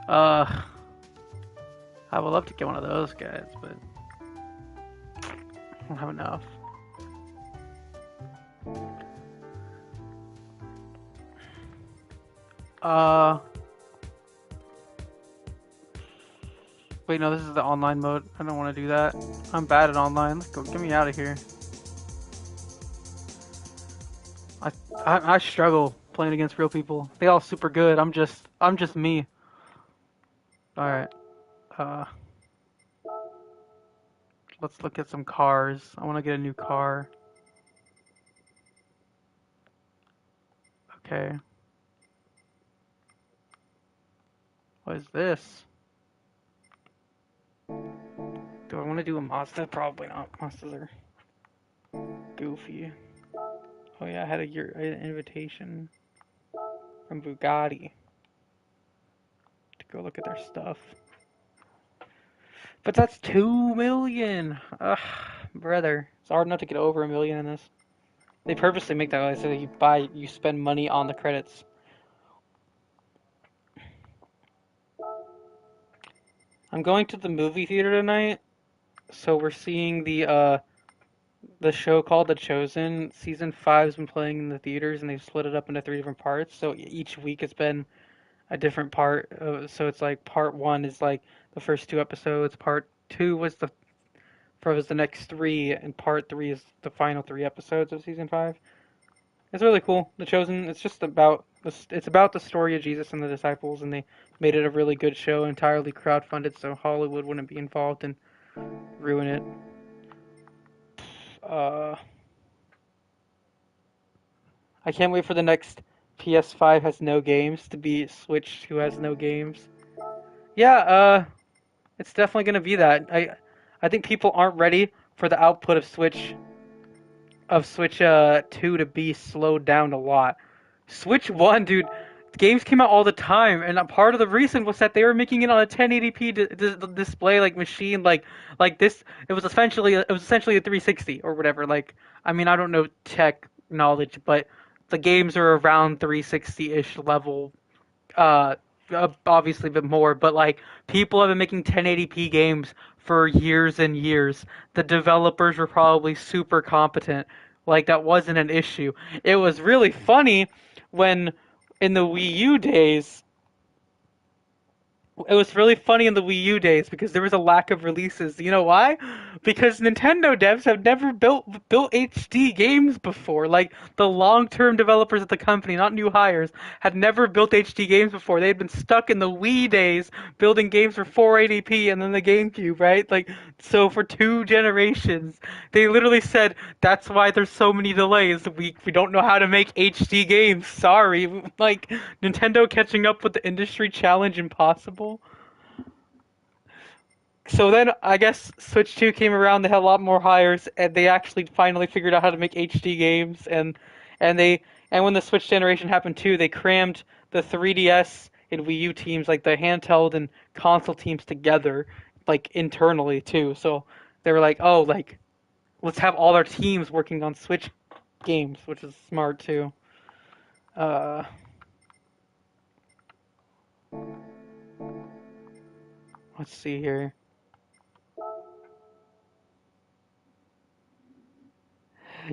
I would love to get one of those guys, but I don't have enough. Wait, no, this is the online mode. I don't want to do that. I'm bad at online. Let's go. Get me out of here. I struggle playing against real people. They all super good. I'm just me. All right. Let's look at some cars. I want to get a new car. Okay. What is this? Do I want to do a Mazda? Probably not. Mazdas are goofy. Oh yeah, I had an invitation from Bugatti to go look at their stuff. But that's 2 million! Ugh, brother. It's hard enough to get over 1 million in this. They purposely make that way so that you spend money on the credits. I'm going to the movie theater tonight, so we're seeing the show called The Chosen. Season 5's been playing in the theaters, and they've split it up into 3 different parts. So each week it's been a different part. So it's like part one is like the first two episodes. Part two was the next three, and part three is the final three episodes of season five. It's really cool. The Chosen. It's just about it's about the story of Jesus and the disciples, and they made it a really good show, entirely crowdfunded, so Hollywood wouldn't be involved and ruin it. Uh, I can't wait for the next PS5 has no games to be Switch 2 has no games. Yeah, it's definitely gonna be that. I think people aren't ready for the output of Switch 2 to be slowed down a lot. Switch 1, dude, games came out all the time, and a part of the reason was that they were making it on a 1080p display like machine like this. It was essentially a 360 or whatever. Like, I mean, I don't know tech knowledge, but the games are around 360-ish level, uh, obviously a bit more, but like people have been making 1080p games for years and years. The developers were probably super competent. Like that wasn't an issue. It was really funny when in the Wii U days it was really funny in the Wii U days because there was a lack of releases. You know why? Because Nintendo devs have never built HD games before. Like the long-term developers at the company, not new hires, had never built HD games before. They had been stuck in the Wii days building games for 480p and then the GameCube, right? Like so for two generations, they literally said that's why there's so many delays. We don't know how to make HD games. Sorry. Like Nintendo catching up with the industry challenge impossible. So then I guess Switch 2 came around, they had a lot more hires, and they actually finally figured out how to make HD games, and they and when the Switch generation happened too, they crammed the 3DS and Wii U teams, like the handheld and console teams together, like internally too. So they were like, oh, like let's have all our teams working on Switch games, which is smart too. Uh, let's see here.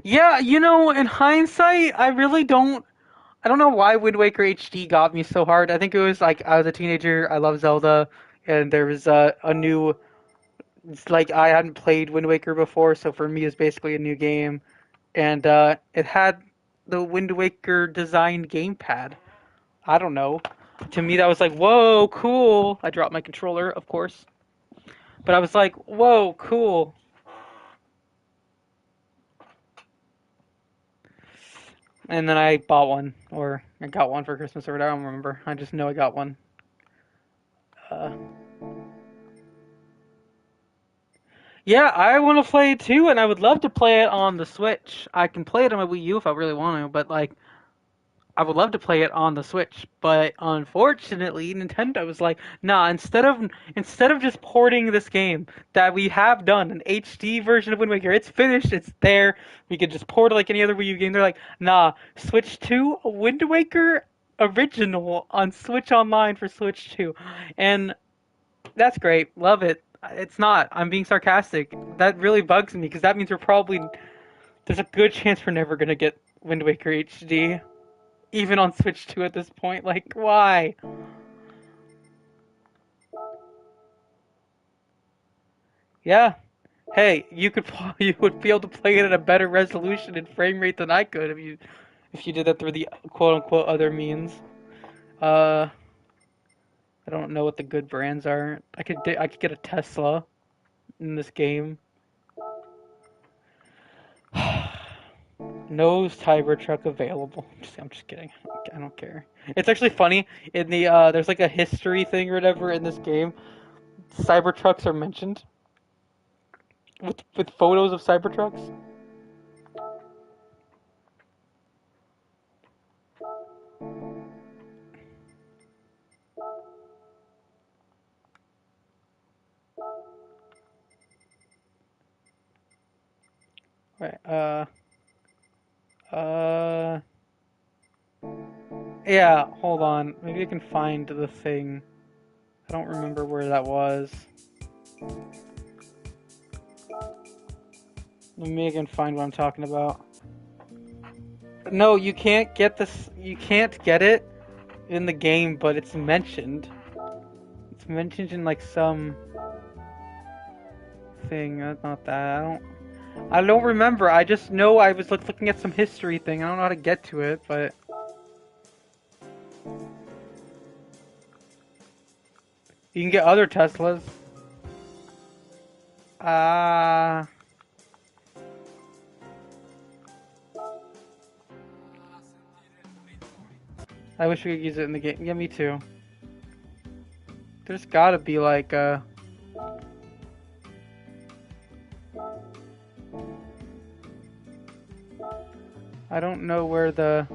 Yeah, in hindsight, I don't know why Wind Waker HD got me so hard. I think it was like I was a teenager, I love Zelda, and there was a new, it's like I hadn't played Wind Waker before, so for me it's basically a new game, and it had the Wind Waker designed gamepad. I don't know. To me that was like, whoa, cool. I dropped my controller, of course, but I was like, whoa, cool. And then I bought one, or I got one for Christmas or whatever. I don't remember. I just know I got one. Uh, Yeah, I want to play it too, and I would love to play it on the Switch. I can play it on my Wii U if I really want to, but like, I would love to play it on the Switch. But unfortunately, Nintendo was like, nah. Instead of just porting this game that we have done, an HD version of Wind Waker, it's finished, it's there. We could just port it like any other Wii U game. They're like, nah, Switch 2, Wind Waker original on Switch Online for Switch 2, and that's great. Love it. It's not. I'm being sarcastic. That really bugs me because that means there's a good chance we're never gonna get Wind Waker HD, even on Switch 2 at this point. Like, why? Yeah. Hey, you would be able to play it at a better resolution and frame rate than I could if you did that through the quote unquote other means. Uh, I don't know what the good brands are. I could get a Tesla in this game. No Cybertruck available. I'm just kidding. I don't care. It's actually funny in the there's like a history thing or whatever in this game. Cybertrucks are mentioned with photos of Cybertrucks. Right. Uh. Yeah. Hold on. Maybe I can find the thing. I don't remember where that was. Maybe I can find what I'm talking about. No, you can't get this. You can't get it in the game, but it's mentioned. It's mentioned in like some thing. Not that. I don't remember. I just know I was looking at some history thing. I don't know how to get to it, but you can get other Teslas. Ah. I wish we could use it in the game. Yeah, me too. There's gotta be like I don't know where the...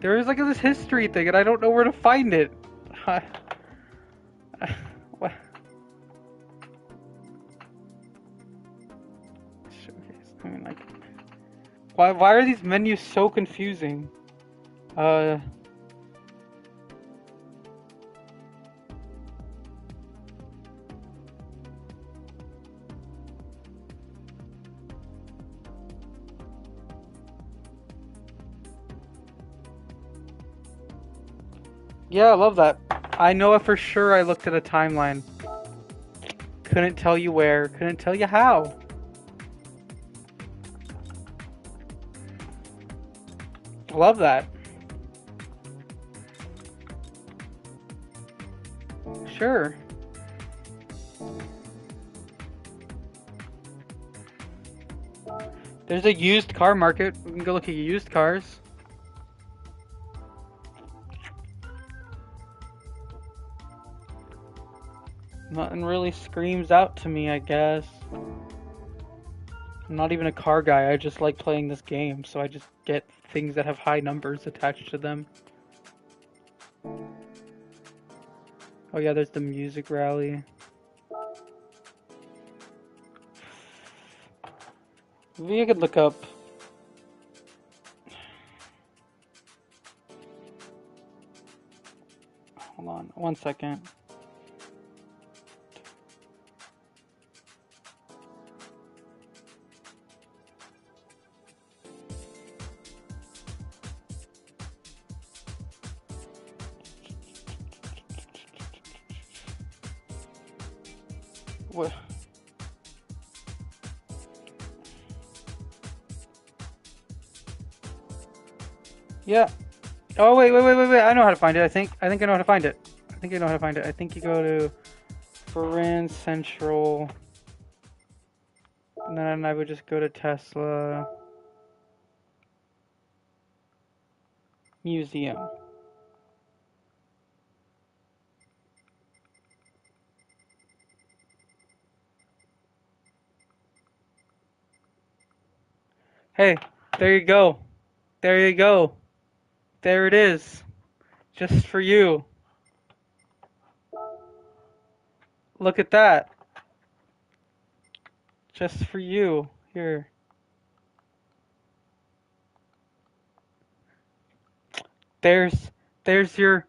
There is like this history thing and I don't know where to find it. What? Showcase. I mean, like... Why are these menus so confusing? Yeah, I love that. I know for sure I looked at a timeline. Couldn't tell you where, couldn't tell you how. Love that. Sure. There's a used car market. We can go look at used cars. Nothing really screams out to me, I guess. I'm not even a car guy, I just like playing this game, so I just get things that have high numbers attached to them. Oh yeah, there's the music rally. Maybe I could look up... Hold on, 1 second. What? Yeah. Oh wait. I know how to find it. I think I know how to find it. I think I know how to find it. I think you go to Brand Central, and then I would just go to Tesla Museum. Hey, there you go. There you go. There it is. Just for you. Look at that. Just for you. Here. There's there's your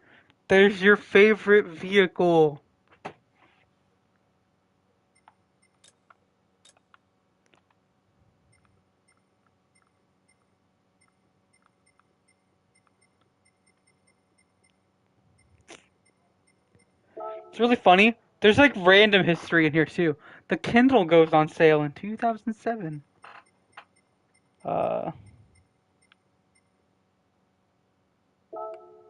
favorite vehicle. It's really funny. There's like random history in here too. The Kindle goes on sale in 2007.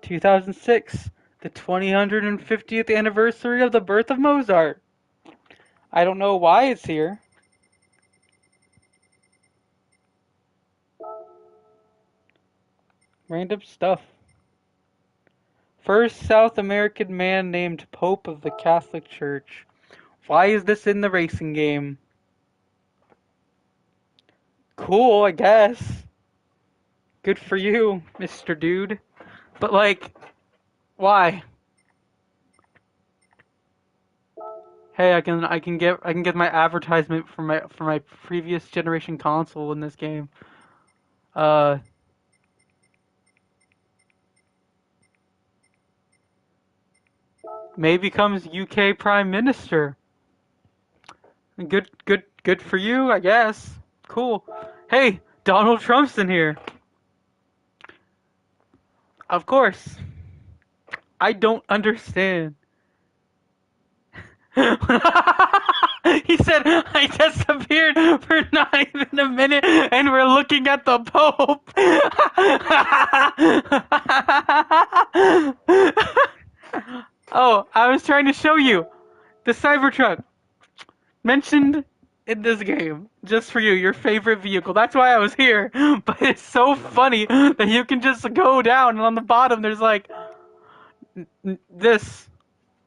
2006, the 250th anniversary of the birth of Mozart. I don't know why it's here. Random stuff. First South American man named Pope of the Catholic Church. Why is this in the racing game? Cool, I guess. Good for you, Mr. Dude. But like, why? Hey, I can get my advertisement for my previous generation console in this game. May becomes UK Prime Minister. Good for you, I guess. Cool. Hey, Donald Trump's in here. Of course. I don't understand. He said, I disappeared for not even a minute and we're looking at the Pope. Oh, I was trying to show you the Cybertruck mentioned in this game. Just for you, your favorite vehicle. That's why I was here. But it's so funny that you can just go down and on the bottom there's like this.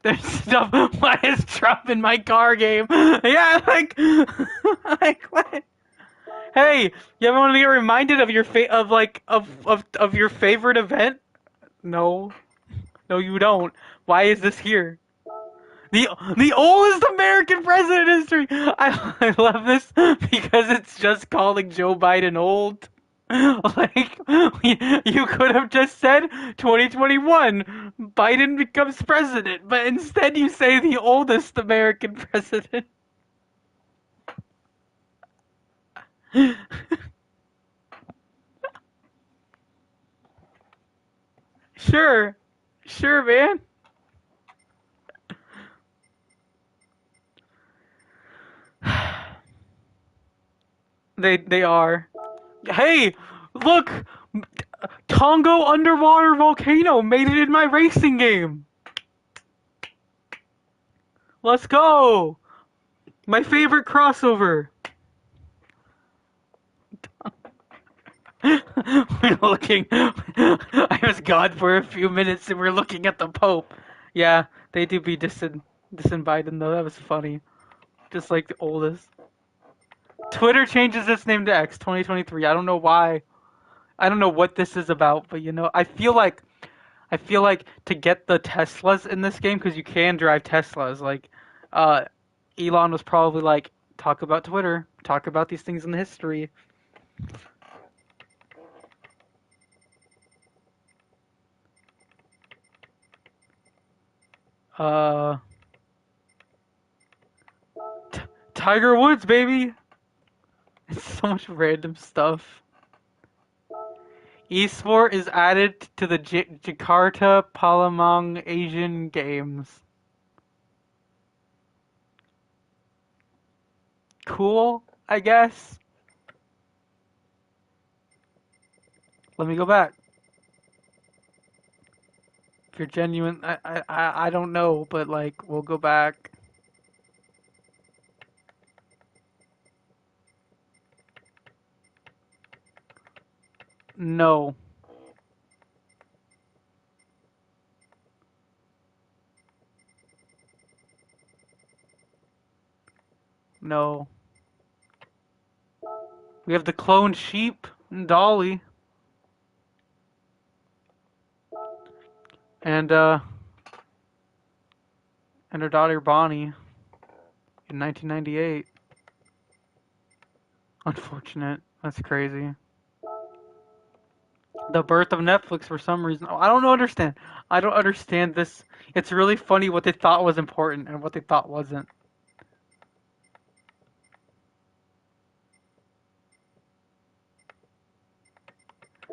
There's stuff. Why is Trump in my car game? Yeah, like what? Hey, you ever want to get reminded of your of your favorite event? No, no, you don't. Why is this here? The oldest American president in history. I love this because it's just calling Joe Biden old. Like you could have just said 2021 Biden becomes president, but instead you say the oldest American president. Sure. Sure, man. They are. Hey, look, Congo underwater volcano made it in my racing game. Let's go. My favorite crossover. We're looking. I was gone for a few minutes and we're looking at the Pope. Yeah, they do be disinvited though. That was funny. Just like the oldest. Twitter changes its name to X 2023. I don't know why. I don't know what this is about, but you know, I feel like to get the Teslas in this game because you can drive Teslas. Like, uh, Elon was probably like, talk about Twitter, talk about these things in history. Uh, Tiger Woods, baby. It's so much random stuff. Esport is added to the Jakarta Palembang Asian Games. Cool, I guess. Let me go back. If you're genuine, I don't know, but like, we'll go back. No. No. We have the cloned sheep and Dolly. And and her daughter Bonnie in 1998. Unfortunate. That's crazy. The birth of Netflix for some reason. Oh, I don't understand. I don't understand this. It's really funny what they thought was important and what they thought wasn't.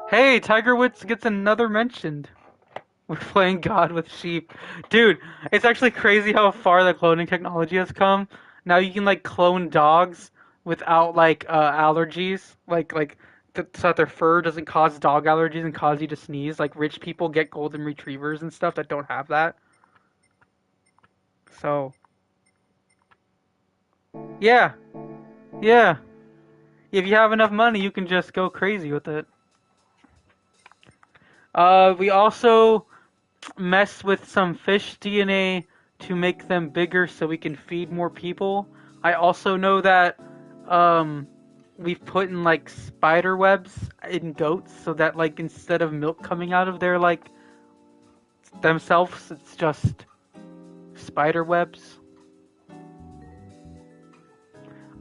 Hey, Tiger Woods gets another mentioned. We're playing God with sheep. Dude, it's actually crazy how far the cloning technology has come. Now you can like clone dogs without like allergies. So that their fur doesn't cause dog allergies and cause you to sneeze. Like rich people get golden retrievers and stuff that don't have that. So, yeah. Yeah. If you have enough money, you can just go crazy with it. We also mess with some fish DNA to make them bigger so we can feed more people. I also know that um, we've put in like spider webs in goats so that like instead of milk coming out of their like themselves, it's just spider webs.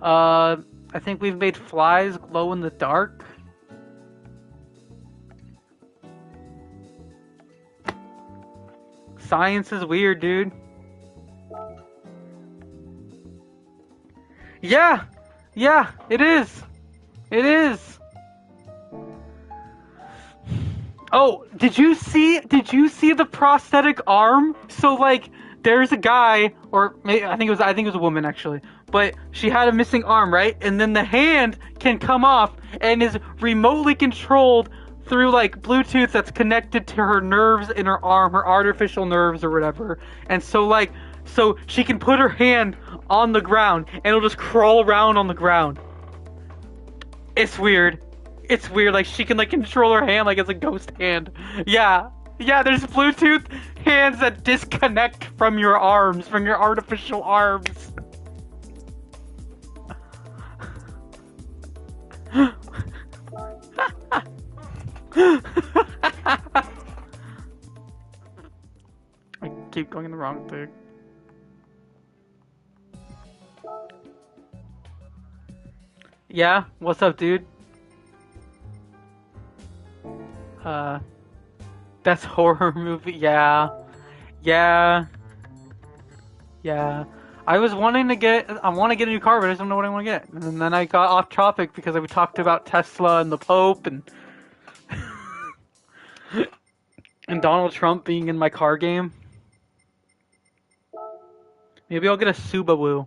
I think we've made flies glow in the dark. Science is weird, dude. Yeah, yeah, it is. It is. Oh, did you see the prosthetic arm? So like there's a guy or maybe, I think it was a woman actually. But she had a missing arm, right? And then the hand can come off and is remotely controlled through like Bluetooth that's connected to her nerves in her arm, her artificial nerves or whatever. And so she can put her hand on the ground and it'll just crawl around on the ground. It's weird. It's weird. Like she can like control her hand like it's a ghost hand. Yeah. Yeah, there's Bluetooth hands that disconnect from your arms, from your artificial arms. I keep going in the wrong thing. Yeah, what's up, dude? Uh, that's horror movie. Yeah, yeah, yeah. I want to get a new car, but I just don't know what I want to get. And then I got off topic because we talked about Tesla and the Pope and Donald Trump being in my car game. Maybe I'll get a Subaru.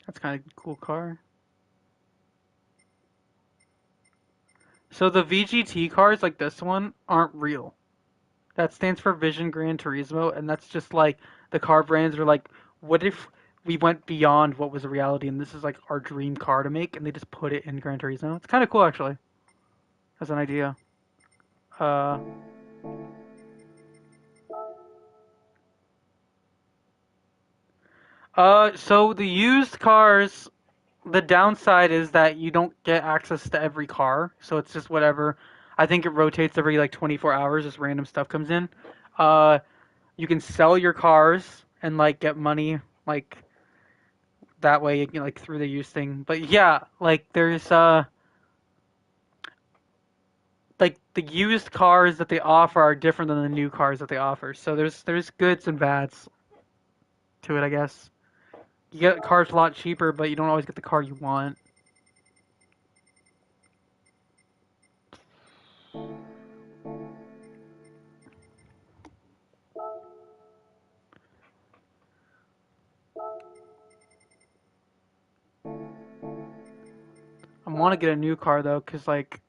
That's kind of a cool car. So the VGT cars like this one aren't real. That stands for Vision Gran Turismo, and that's just like the car brands are like, what if we went beyond what was a reality, and this is like our dream car to make, and they just put it in Gran Turismo. It's kind of cool actually, as an idea. Uh, so the used cars, the downside is that you don't get access to every car, so it's just whatever. I think it rotates every like 24 hours, just random stuff comes in. Uh, you can sell your cars and like get money like that way, you know, like through the use thing. But yeah, like there's like the used cars that they offer are different than the new cars that they offer. So there's goods and bads to it, I guess. You get cars a lot cheaper, but you don't always get the car you want. I want to get a new car though, cause like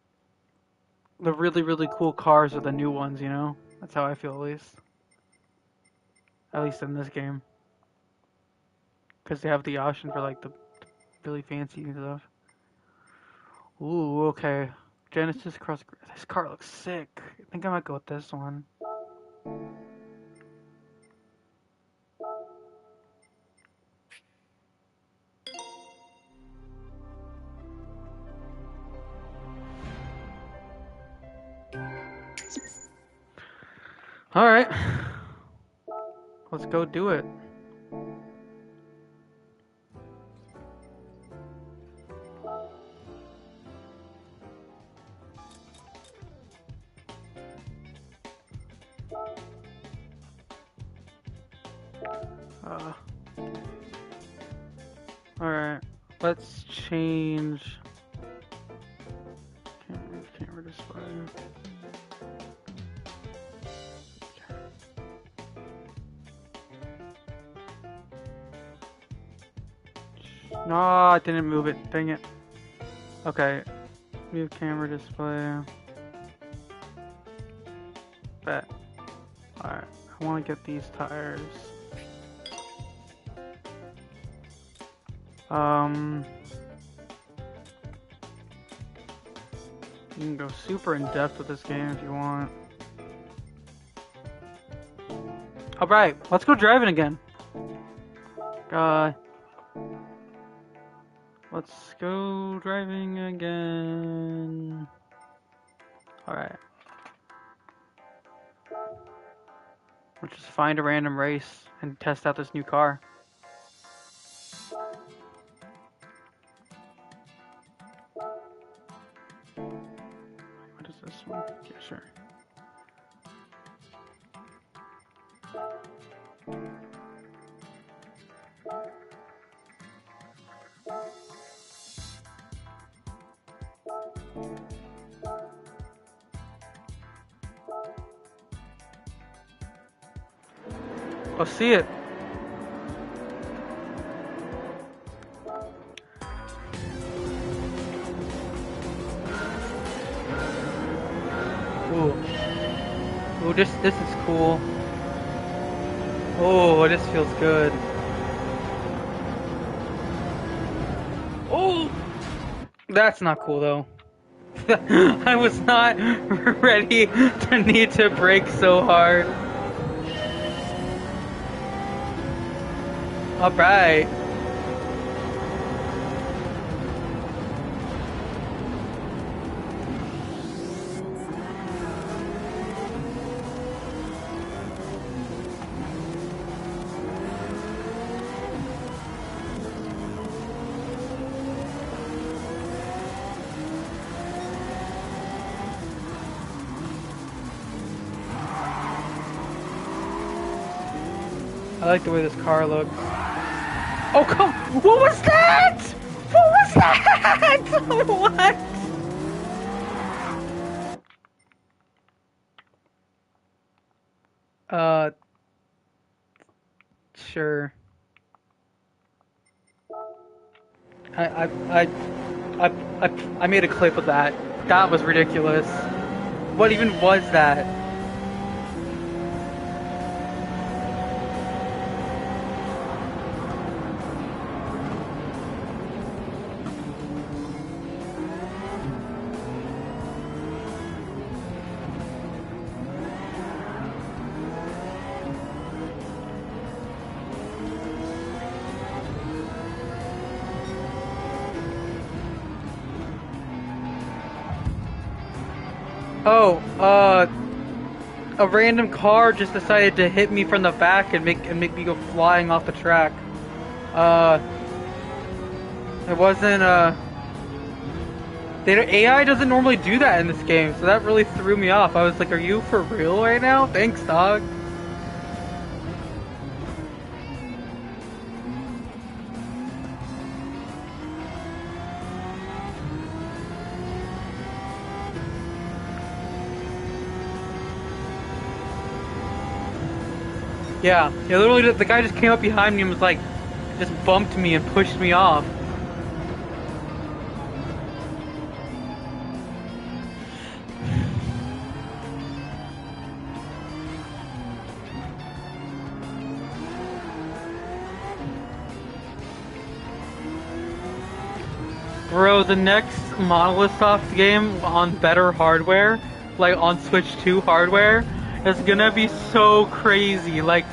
the really cool cars are the new ones, you know. That's how I feel at least in this game, cause they have the option for like the really fancy stuff. Ooh, okay. Genesis Cross. This car looks sick. I think I might go with this one. All right, let's go do it. Uh, all right, let's change. Camera display. No, I didn't move it. Dang it. Okay, move camera display. Bet. All right, I want to get these tires. You can go super in depth with this game if you want. Alright, let's go driving again. Let's go driving again. Alright. We'll just find a random race and test out this new car. What is this one? Yeah, sure. I'll see it. Ooh. Ooh, this is cool. Oh, this feels good. Oh! That's not cool though. I was not ready to need to brake so hard. Alright. I like the way this car looks. Oh, come! What was that? What was that? What? Sure. I, I made a clip of that. That was ridiculous. What even was that? Oh, a random car just decided to hit me from the back and make me go flying off the track. It wasn't AI doesn't normally do that in this game, so that really threw me off. I was like, "Are you for real right now?" Thanks, dog. Yeah, literally, the guy just came up behind me and was like, just bumped me and pushed me off. Bro, the next Monolith Soft game on better hardware, like on Switch 2 hardware, is gonna be so crazy. Like,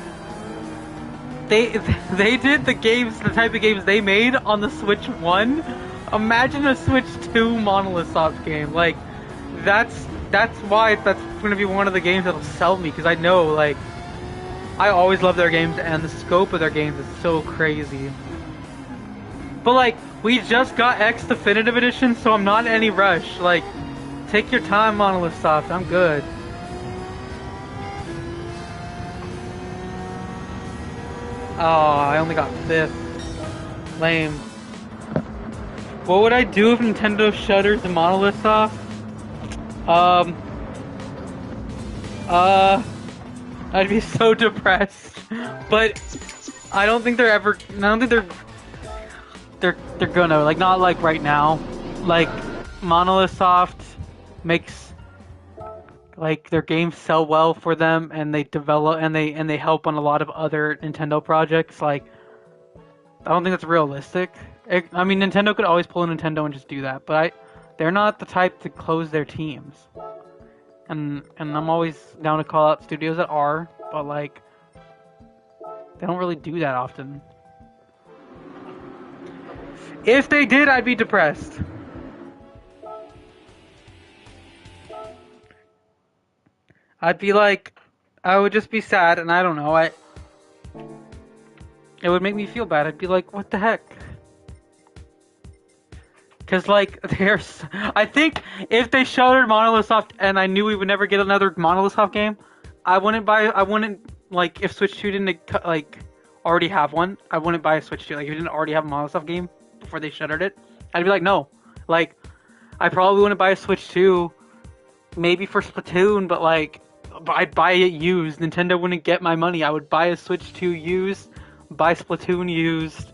they did the type of games they made on the Switch 1. Imagine a Switch 2 Monolith Soft game. Like, that's why that's gonna be one of the games that'll sell me, because I know, like, I always love their games, and the scope of their games is so crazy. But, like, we just got X Definitive Edition, so I'm not in any rush. Like, take your time, Monolith Soft. I'm good. Oh, I only got 5th. Lame. What would I do if Nintendo shutters the Monolith Soft? I'd be so depressed. But I don't think they're ever. I don't think they're gonna, like, not like right now. Like, Monolith Soft makes, like, their games sell well for them, and they develop and they help on a lot of other Nintendo projects. Like, I don't think that's realistic. I mean, Nintendo could always pull a Nintendo and just do that, but they're not the type to close their teams. And I'm always down to call out studios that are, but, like, they don't really do that often. If they did, I'd be depressed. I'd be like, I would just be sad, and I don't know, it would make me feel bad. I'd be like, what the heck? Because, like, I think if they shuttered Monolith Soft and I knew we would never get another Monolith Soft game, I wouldn't, like, if Switch 2 didn't, like, already have one, I wouldn't buy a Switch 2. Like, if it didn't already have a Monolith Soft game before they shuttered it, I'd be like, no. Like, I probably wouldn't buy a Switch 2, maybe for Splatoon, but, like, I'd buy it used. Nintendo wouldn't get my money. I would buy a Switch 2 used, buy Splatoon used,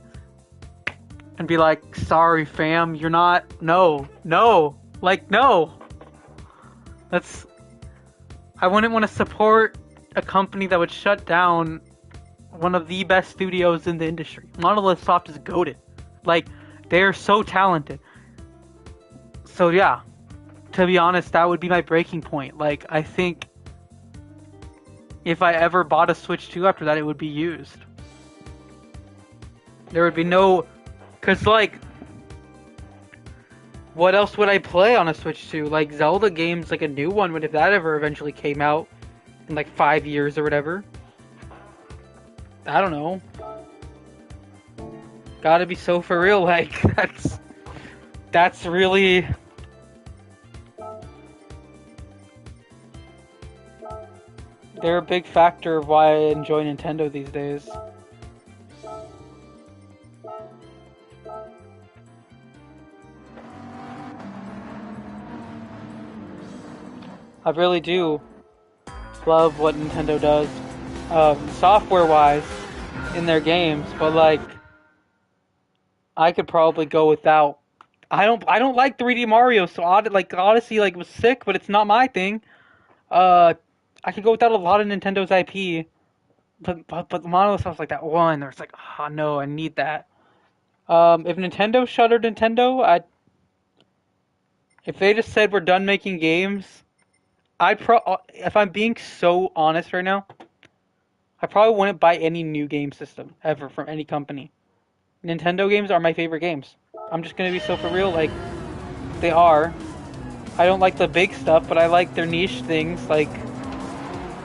and be like, sorry, fam, you're not. No, no, like no. That's. I wouldn't want to support a company that would shut down one of the best studios in the industry. Monolith Soft is goated. Like, they're so talented. So yeah, to be honest, that would be my breaking point. Like, I think if I ever bought a Switch 2 after that, it would be used. There would be no... Because, like, what else would I play on a Switch 2? Like, Zelda games, like a new one, if that ever eventually came out in, like, 5 years or whatever. I don't know. Gotta be so for real, like, that's really... They're a big factor of why I enjoy Nintendo these days. I really do love what Nintendo does, software-wise, in their games. But like, I could probably go without. I don't like 3D Mario, so Odyssey like was sick, but it's not my thing. I could go without a lot of Nintendo's IP, but Monolith stuff's like that one. There's like, oh no, I need that. If Nintendo shuttered Nintendo, if they just said we're done making games, if I'm being so honest right now, I probably wouldn't buy any new game system ever from any company. Nintendo games are my favorite games. I'm just gonna be so for real, like, they are. I don't like the big stuff, but I like their niche things, like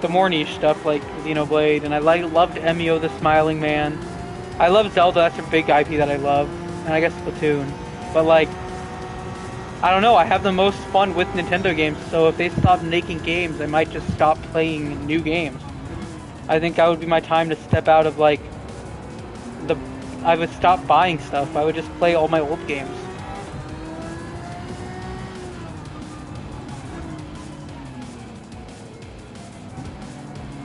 the more niche stuff, like Xenoblade, and I loved Emio the Smiling Man. I love Zelda, that's a big IP that I love, and I guess Splatoon. But like, I don't know, I have the most fun with Nintendo games, so if they stop making games, I might just stop playing new games. I think that would be my time to step out of like, I would stop buying stuff, I would just play all my old games.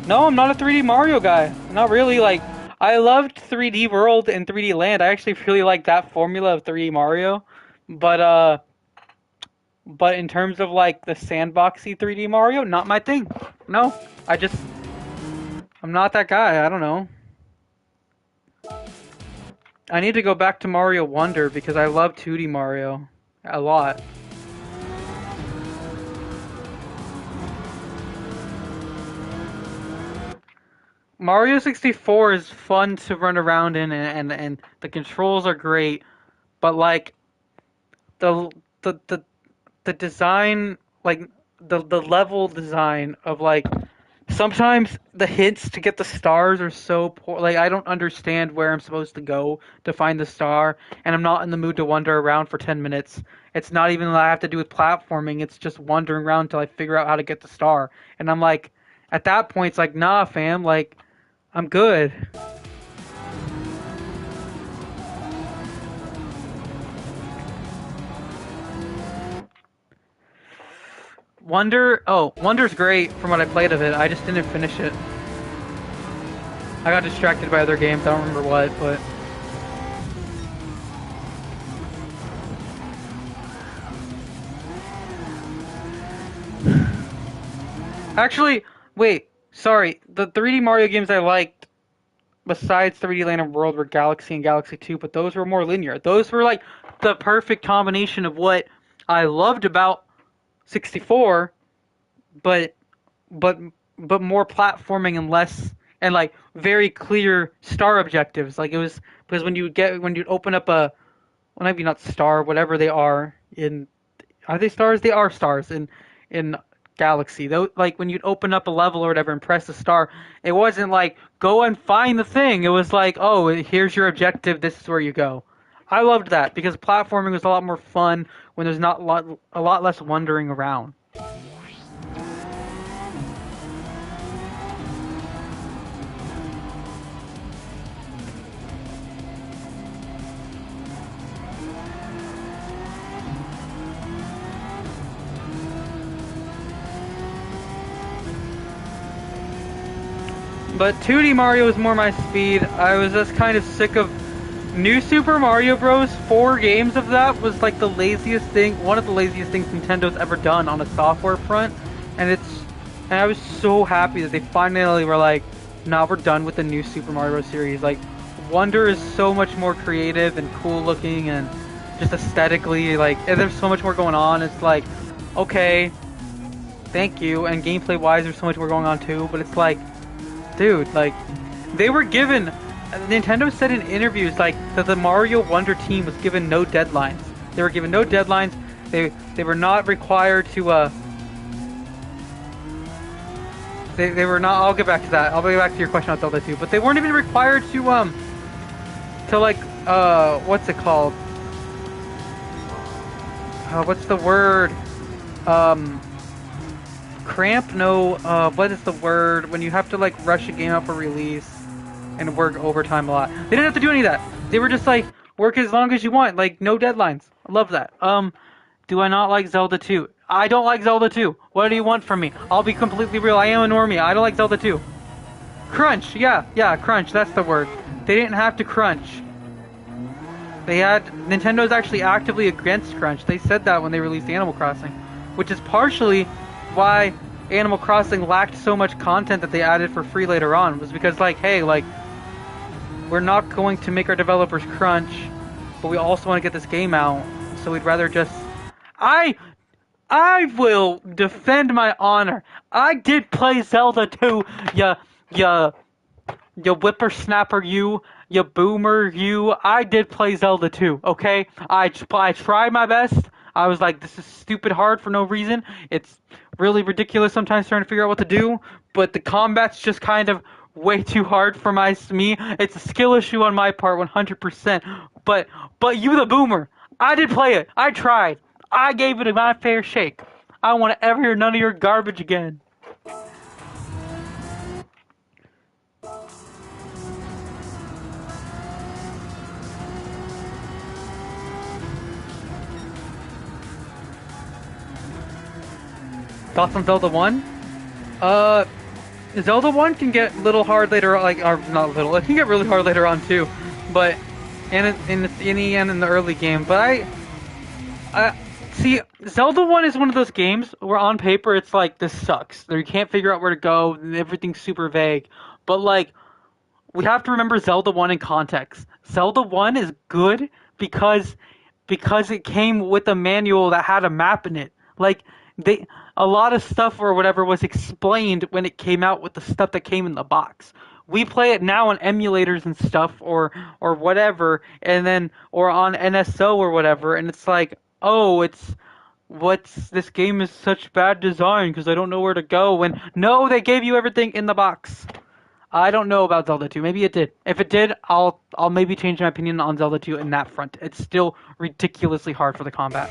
No, I'm not a 3D Mario guy. Not really. Like, I loved 3D World and 3D Land. I actually really like that formula of 3D Mario. But in terms of like the sandboxy 3D Mario, not my thing. No, I'm not that guy. I don't know. I need to go back to Mario Wonder because I love 2D Mario a lot. Mario 64 is fun to run around in, and the controls are great, but like the design, like the level design of like sometimes the hints to get the stars are so poor. Like, I don't understand where I'm supposed to go to find the star, and I'm not in the mood to wander around for 10 minutes. It's not even that I have to do with platforming, it's just wandering around until I figure out how to get the star. And I'm like, at that point, it's like, nah, fam, like, I'm good. Wonder's great from what I played of it. I just didn't finish it. I got distracted by other games. I don't remember what, but actually, wait, sorry. The 3D Mario games I liked, besides 3D Land and World, were Galaxy and Galaxy 2, but those were more linear. Those were like the perfect combination of what I loved about 64, but but more platforming and less, and like very clear star objectives. Like, it was because when you'd open up a, well, maybe not star, whatever they are are they stars? They are stars in Galaxy. Though, like when you'd open up a level or whatever and press the star, it wasn't like go and find the thing. It was like, oh, here's your objective. This is where you go. I loved that because platforming was a lot more fun when there's not a lot less wandering around. But 2D Mario is more my speed. I was just kind of sick of New Super Mario Bros. 4 games of that was like the laziest thing, one of the laziest things Nintendo's ever done on a software front. And I was so happy that they finally were like, nah, we're done with the New Super Mario Bros. Series. Like, Wonder is so much more creative and cool looking and just aesthetically, like, there's so much more going on. It's like, okay, thank you. And gameplay wise, there's so much more going on too. But it's like, dude, like, they were given. Nintendo said in interviews like that the Mario Wonder team was given no deadlines. They were given no deadlines. They were not required to. They were not. I'll get back to that. I'll get back to your question about Zelda 2. But they weren't even required to like what's it called? What's the word? Cramp? No. What is the word when you have to like rush a game out for release and work overtime a lot? They didn't have to do any of that. They were just like work as long as you want, like no deadlines. I love that. Do I not like Zelda 2? I don't like Zelda 2. What do you want from me? I'll be completely real. I am a normie. I don't like Zelda 2. Crunch. Yeah, crunch. That's the word. They didn't have to crunch. Nintendo's actually actively against crunch. They said that when they released Animal Crossing, which is partially why Animal Crossing lacked so much content that they added for free later on, was because like, hey, like, we're not going to make our developers crunch, but we also want to get this game out, so we'd rather just... I will defend my honor. I did play Zelda 2, ya whippersnapper, you boomer, you. I did play Zelda 2, okay? I tried my best. I was like, this is stupid hard for no reason. It's really ridiculous sometimes trying to figure out what to do, but the combat's just kind of way too hard for me. It's a skill issue on my part, 100%. But you, the boomer, I did play it. I tried. I gave it my fair shake. I don't want to ever hear none of your garbage again. Thoughts on Zelda 1? Zelda 1 can get a little hard later on, like, or not little, it can get really hard later on too, but, and in the early game, but see, Zelda 1 is one of those games where on paper it's like, this sucks, you can't figure out where to go, and everything's super vague, but like, we have to remember Zelda 1 in context. Zelda 1 is good because it came with a manual that had a map in it. Like, a lot of stuff or whatever was explained when it came out with the stuff that came in the box. We play it now on emulators and stuff or whatever, and then or on NSO or whatever, and it's like, oh, this game is such bad design because I don't know where to go. When no, they gave you everything in the box. I don't know about Zelda 2. Maybe it did. If it did, I'll maybe change my opinion on Zelda 2 in that front. It's still ridiculously hard for the combat.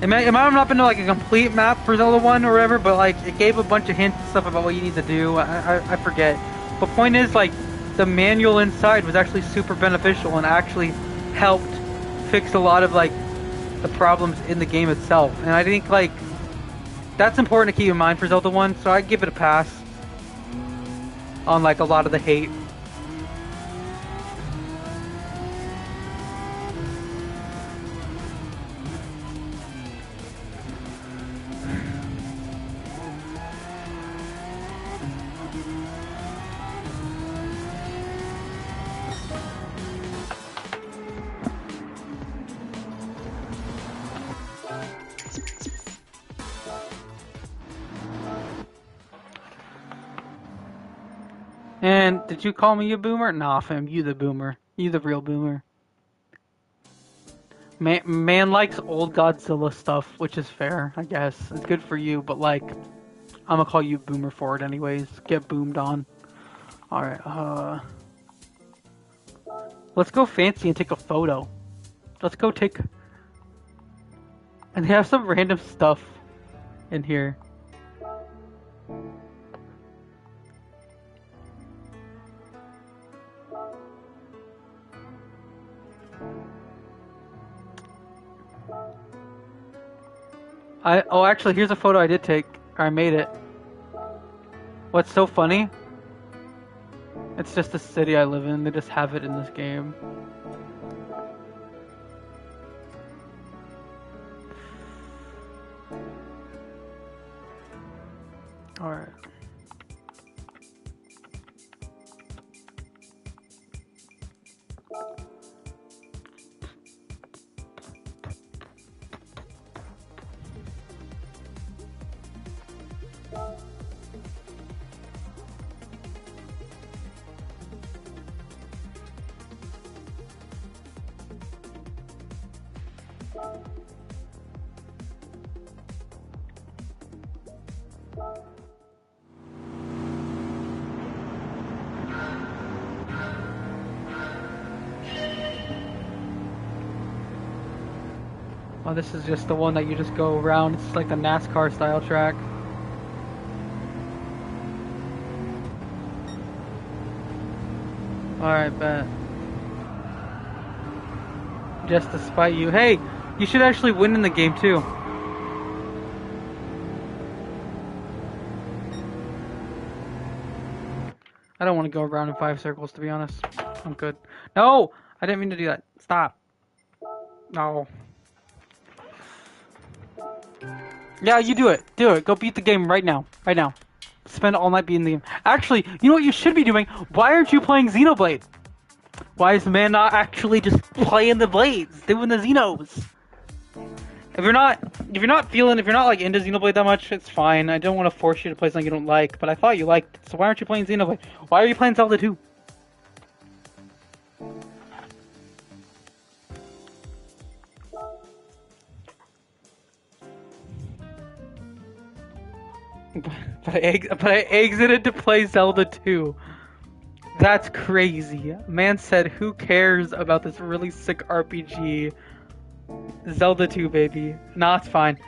It might have not been like a complete map for Zelda 1 or whatever, but like it gave a bunch of hints and stuff about what you need to do. I forget. But point is, like, the manual inside was actually super beneficial and actually helped fix a lot of like the problems in the game itself. And I think like that's important to keep in mind for Zelda 1, so I give it a pass on like a lot of the hate. And did you call me a boomer? Nah, fam, you the boomer. You the real boomer. Man likes old Godzilla stuff, which is fair, I guess. It's good for you, but like, I'm gonna call you boomer for it anyways. Get boomed on. Alright, let's go fancy and take a photo. Let's go take... And they have some random stuff in here. Oh, actually, here's a photo I did take. Or I made it. What's so funny? It's just the city I live in. They just have it in this game. Alright. Oh, this is just the one that you just go around. It's like the NASCAR style track. Alright, bet. Just to spite you. Hey, you should actually win in the game too. I don't want to go around in 5 circles, to be honest. I'm good. No! I didn't mean to do that. Stop. No. Yeah, you do it. Do it. Go beat the game right now. Right now. Spend all night beating the game. Actually, you know what you should be doing? Why aren't you playing Xenoblade? Why is the man not actually just playing the blades, doing the Xenos? If you're not like into Xenoblade that much, it's fine. I don't want to force you to play something you don't like, but I thought you liked it, so why aren't you playing Xenoblade? Why are you playing Zelda 2? But I exited to play Zelda 2. That's crazy. Man said, who cares about this really sick RPG? Zelda 2, baby. Nah, it's fine.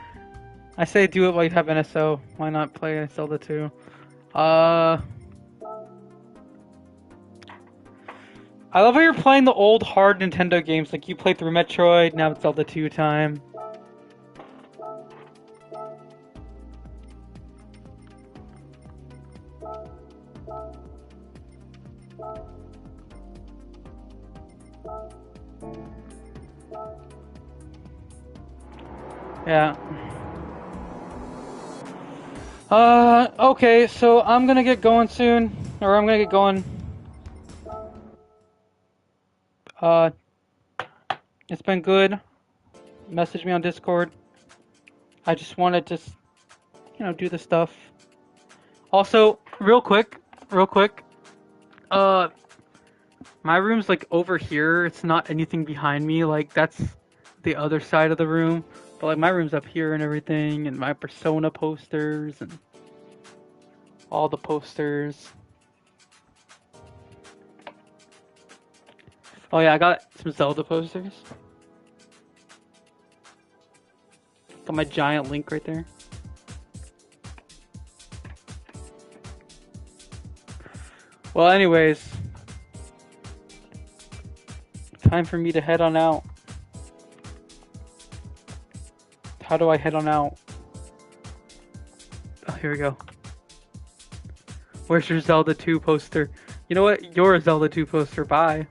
I say do it while you have NSO. Why not play Zelda 2? I love how you're playing the old hard Nintendo games. Like you played through Metroid, now it's Zelda 2 time. Yeah. Okay, so I'm gonna get going soon. Or I'm gonna get going. It's been good. Message me on Discord. I just wanted to, do the stuff. Also, real quick. My room's like over here. It's not anything behind me. Like, that's the other side of the room. But like my room's up here and everything, and my Persona posters and all the posters. Oh yeah, I got some Zelda posters. Got my giant Link right there. Well, anyways, time for me to head on out. How do I head on out? Oh, here we go. Where's your Zelda 2 poster? You know what? You're a Zelda 2 poster. Bye.